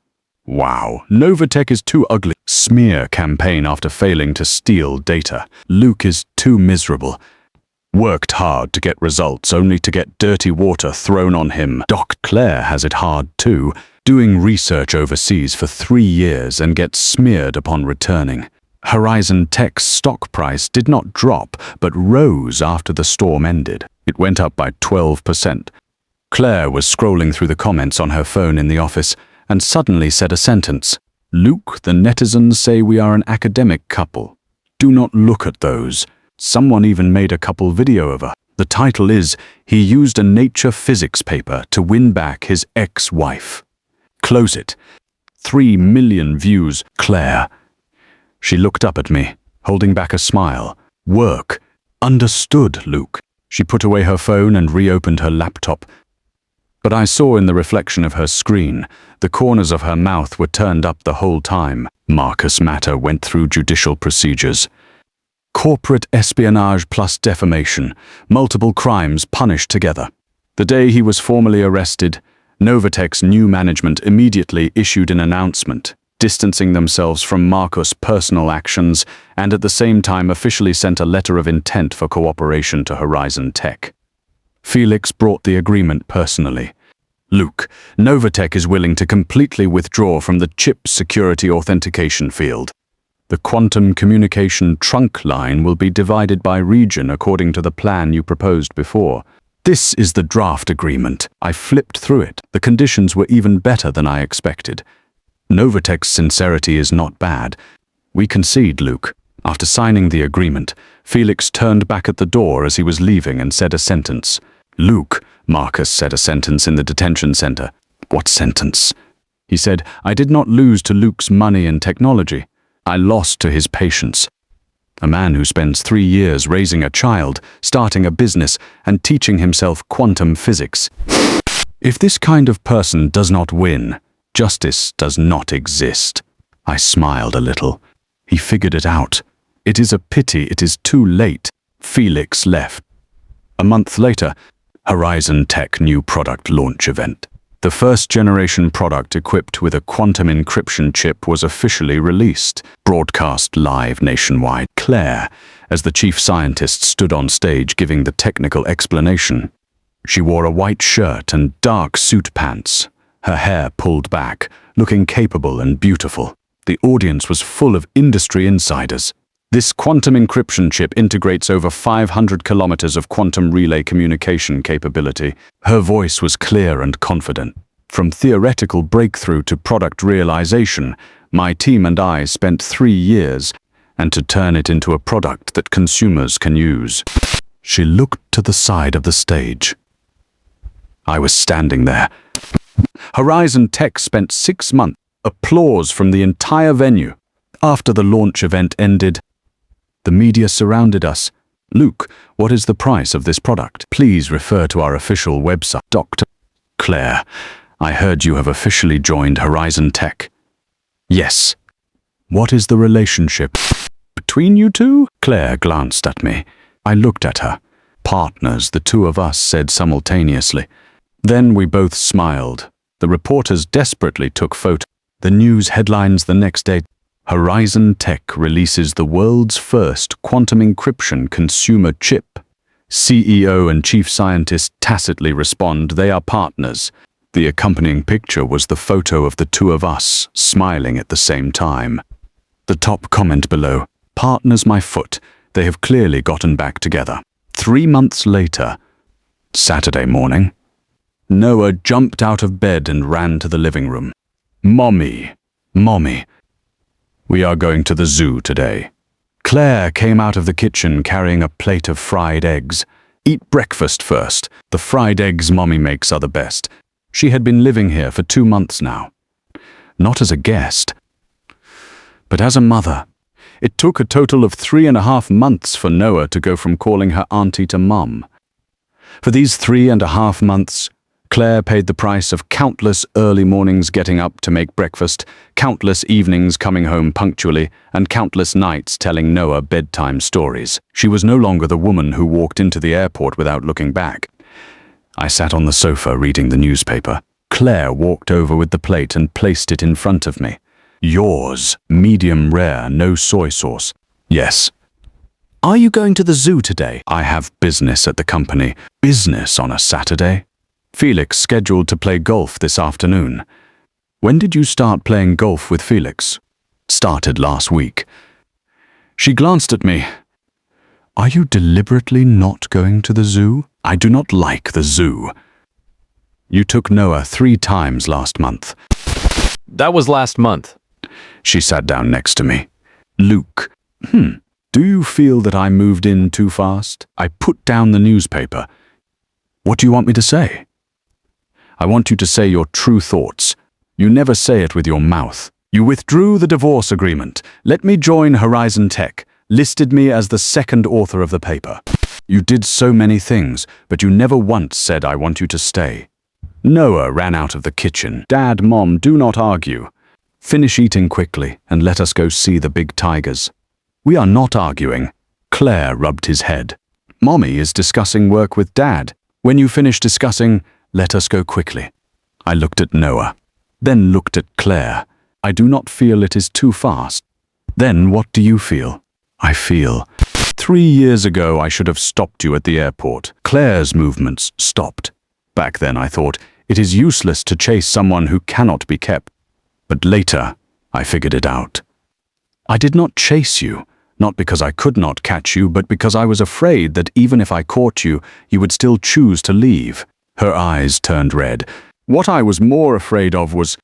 Wow, Novatech is too ugly. Smear campaign after failing to steal data. Luke is too miserable. Worked hard to get results only to get dirty water thrown on him. Doc Claire has it hard too, doing research overseas for 3 years and gets smeared upon returning. Horizon Tech's stock price did not drop, but rose after the storm ended. It went up by 12%. Claire was scrolling through the comments on her phone in the office and suddenly said a sentence. Luke, the netizens say we are an academic couple. Do not look at those. Someone even made a couple video of her. The title is, He Used a Nature Physics Paper to Win Back His Ex-Wife. Close it. 3 million views. Claire. She looked up at me, holding back a smile. Work. Understood, Luke. She put away her phone and reopened her laptop. But I saw in the reflection of her screen, the corners of her mouth were turned up the whole time. Marcus Matter went through judicial procedures. Corporate espionage plus defamation, multiple crimes punished together. The day he was formally arrested, Novatech's new management immediately issued an announcement, distancing themselves from Marcus' personal actions and at the same time officially sent a letter of intent for cooperation to Horizon Tech. Felix brought the agreement personally. Luke, Novatech is willing to completely withdraw from the chip security authentication field. The quantum communication trunk line will be divided by region according to the plan you proposed before. This is the draft agreement. I flipped through it. The conditions were even better than I expected. Novatech's sincerity is not bad. We concede, Luke. After signing the agreement, Felix turned back at the door as he was leaving and said a sentence. Luke, Marcus said a sentence in the detention center. What sentence? He said, I did not lose to Luke's money and technology. I lost to his patience. A man who spends 3 years raising a child, starting a business, and teaching himself quantum physics. If this kind of person does not win, justice does not exist. I smiled a little. He figured it out. It is a pity it is too late. Felix left. A month later, Horizon Tech new product launch event. The first-generation product equipped with a quantum encryption chip was officially released, broadcast live nationwide. Claire, as the chief scientist, stood on stage giving the technical explanation. She wore a white shirt and dark suit pants, her hair pulled back, looking capable and beautiful. The audience was full of industry insiders. This quantum encryption chip integrates over 500 kilometers of quantum relay communication capability. Her voice was clear and confident. From theoretical breakthrough to product realization, my team and I spent 3 years, and to turn it into a product that consumers can use. She looked to the side of the stage. I was standing there. Horizon Tech spent 6 months. Applause from the entire venue. After the launch event ended, the media surrounded us. Luke, what is the price of this product? Please refer to our official website. Dr. Claire, I heard you have officially joined Horizon Tech. Yes. What is the relationship between you two? Claire glanced at me. I looked at her. Partners, the two of us said simultaneously. Then we both smiled. The reporters desperately took photos. The news headlines the next day. Horizon Tech releases the world's first quantum encryption consumer chip. CEO and chief scientist tacitly respond they are partners. The accompanying picture was the photo of the two of us, smiling at the same time. The top comment below, partners my foot, they have clearly gotten back together. 3 months later, Saturday morning, Noah jumped out of bed and ran to the living room. Mommy, we are going to the zoo today. Claire came out of the kitchen carrying a plate of fried eggs. Eat breakfast first. The fried eggs Mommy makes are the best. She had been living here for 2 months now. Not as a guest, but as a mother. It took a total of 3.5 months for Noah to go from calling her auntie to mum. For these 3.5 months, Claire paid the price of countless early mornings getting up to make breakfast, countless evenings coming home punctually, and countless nights telling Noah bedtime stories. She was no longer the woman who walked into the airport without looking back. I sat on the sofa reading the newspaper. Claire walked over with the plate and placed it in front of me. Yours, medium rare, no soy sauce. Yes. Are you going to the zoo today? I have business at the company. Business on a Saturday? Felix scheduled to play golf this afternoon. When did you start playing golf with Felix? Started last week. She glanced at me. Are you deliberately not going to the zoo? I do not like the zoo. You took Noah 3 times last month. That was last month. She sat down next to me. Luke, do you feel that I moved in too fast? I put down the newspaper. What do you want me to say? I want you to say your true thoughts. You never say it with your mouth. You withdrew the divorce agreement. Let me join Horizon Tech. Listed me as the 2nd author of the paper. You did so many things, but you never once said I want you to stay. Noah ran out of the kitchen. Dad, Mom, do not argue. Finish eating quickly and let us go see the big tigers. We are not arguing. Claire rubbed his head. Mommy is discussing work with Dad. When you finish discussing, let us go quickly. I looked at Noah, then looked at Claire. I do not feel it is too fast. Then what do you feel? I feel 3 years ago I should have stopped you at the airport. Claire's movements stopped. Back then I thought it is useless to chase someone who cannot be kept. But later I figured it out. I did not chase you, not because I could not catch you, but because I was afraid that even if I caught you, you would still choose to leave. Her eyes turned red. What I was more afraid of was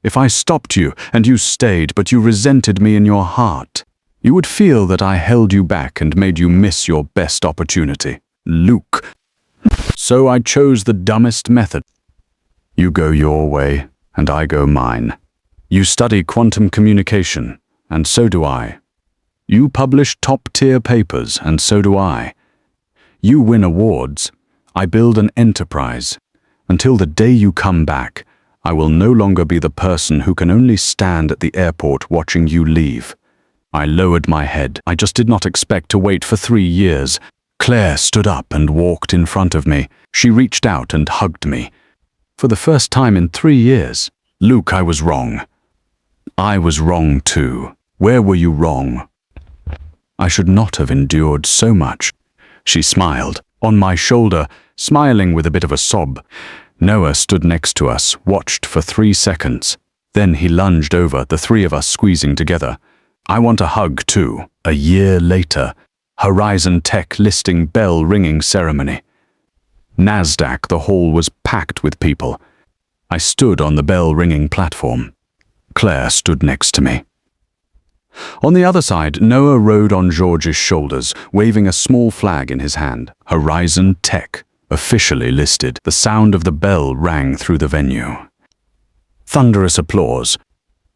if I stopped you and you stayed, but you resented me in your heart. You would feel that I held you back and made you miss your best opportunity. Luke. So I chose the dumbest method. You go your way, and I go mine. You study quantum communication, and so do I. You publish top-tier papers, and so do I. You win awards. I build an enterprise. Until the day you come back, I will no longer be the person who can only stand at the airport watching you leave. I lowered my head. I just did not expect to wait for 3 years. Claire stood up and walked in front of me. She reached out and hugged me. For the first time in 3 years. Luke, I was wrong. I was wrong too. Where were you wrong? I should not have endured so much. She smiled, on my shoulder, smiling with a bit of a sob. Noah stood next to us, watched for 3 seconds. Then he lunged over, the 3 of us squeezing together. I want a hug too. A year later, Horizon Tech listing bell ringing ceremony. NASDAQ, the hall was packed with people. I stood on the bell ringing platform. Claire stood next to me. On the other side, Noah rode on George's shoulders, waving a small flag in his hand. Horizon Tech, officially listed. The sound of the bell rang through the venue. Thunderous applause.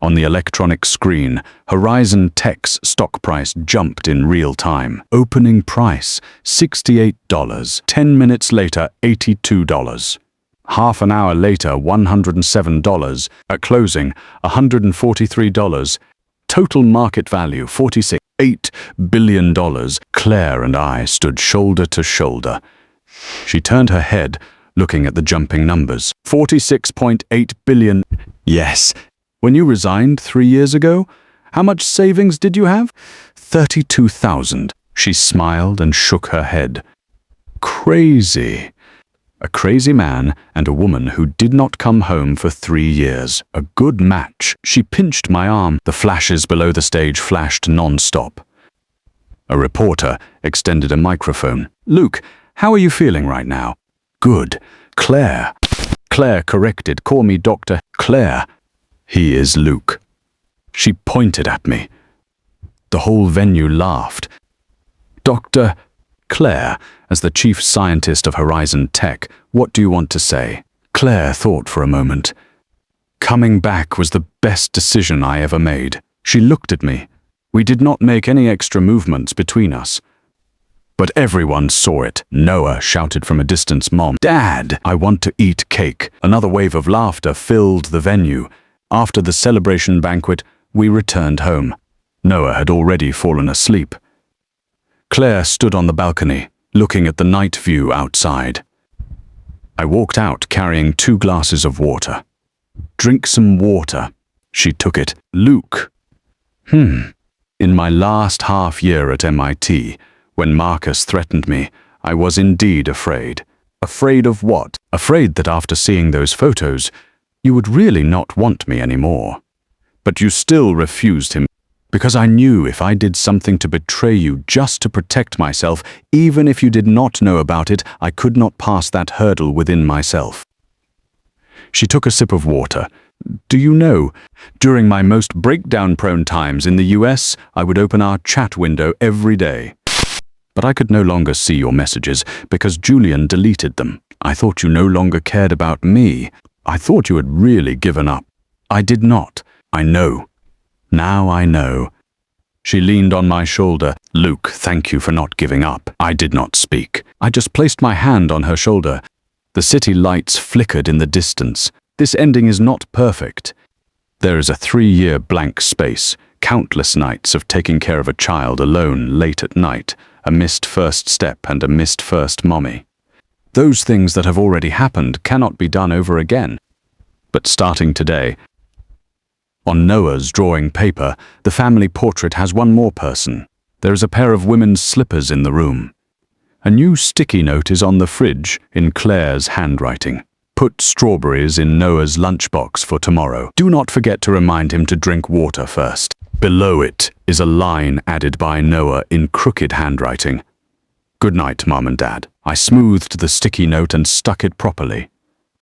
On the electronic screen, Horizon Tech's stock price jumped in real time. Opening price, $68. 10 minutes later, $82. Half an hour later, $107. At closing, $143. Total market value, $46.8 billion. Claire and I stood shoulder to shoulder. She turned her head, looking at the jumping numbers. 46.8 billion. Yes. When you resigned 3 years ago, how much savings did you have? 32,000. She smiled and shook her head. Crazy. A crazy man and a woman who did not come home for 3 years. A good match. She pinched my arm. The flashes below the stage flashed non-stop. A reporter extended a microphone. Luke, how are you feeling right now? Good. Claire. Claire corrected. Call me Dr. Claire. He is Luke. She pointed at me. The whole venue laughed. Dr. Claire, as the chief scientist of Horizon Tech, what do you want to say? Claire thought for a moment. Coming back was the best decision I ever made. She looked at me. We did not make any extra movements between us. But everyone saw it. Noah shouted from a distance, Mom, Dad, I want to eat cake. Another wave of laughter filled the venue. After the celebration banquet, we returned home. Noah had already fallen asleep. Claire stood on the balcony, looking at the night view outside. I walked out carrying 2 glasses of water. Drink some water. She took it. Luke. In my last half year at MIT, when Marcus threatened me, I was indeed afraid. Afraid of what? Afraid that after seeing those photos, you would really not want me anymore. But you still refused him, because I knew if I did something to betray you just to protect myself, even if you did not know about it, I could not pass that hurdle within myself. She took a sip of water. Do you know, during my most breakdown-prone times in the US, I would open our chat window every day. But I could no longer see your messages because Julian deleted them. I thought you no longer cared about me. I thought you had really given up. I did not. I know. Now I know. She leaned on my shoulder. Luke, thank you for not giving up. I did not speak. I just placed my hand on her shoulder. The city lights flickered in the distance. This ending is not perfect. There is a 3-year blank space. Countless nights of taking care of a child alone late at night, a missed first step and a missed first mommy. Those things that have already happened cannot be done over again. But starting today, on Noah's drawing paper, the family portrait has one more person. There is a pair of women's slippers in the room. A new sticky note is on the fridge in Claire's handwriting. Put strawberries in Noah's lunchbox for tomorrow. Do not forget to remind him to drink water first. Below it is a line added by Noah in crooked handwriting. Good night, Mom and Dad. I smoothed the sticky note and stuck it properly.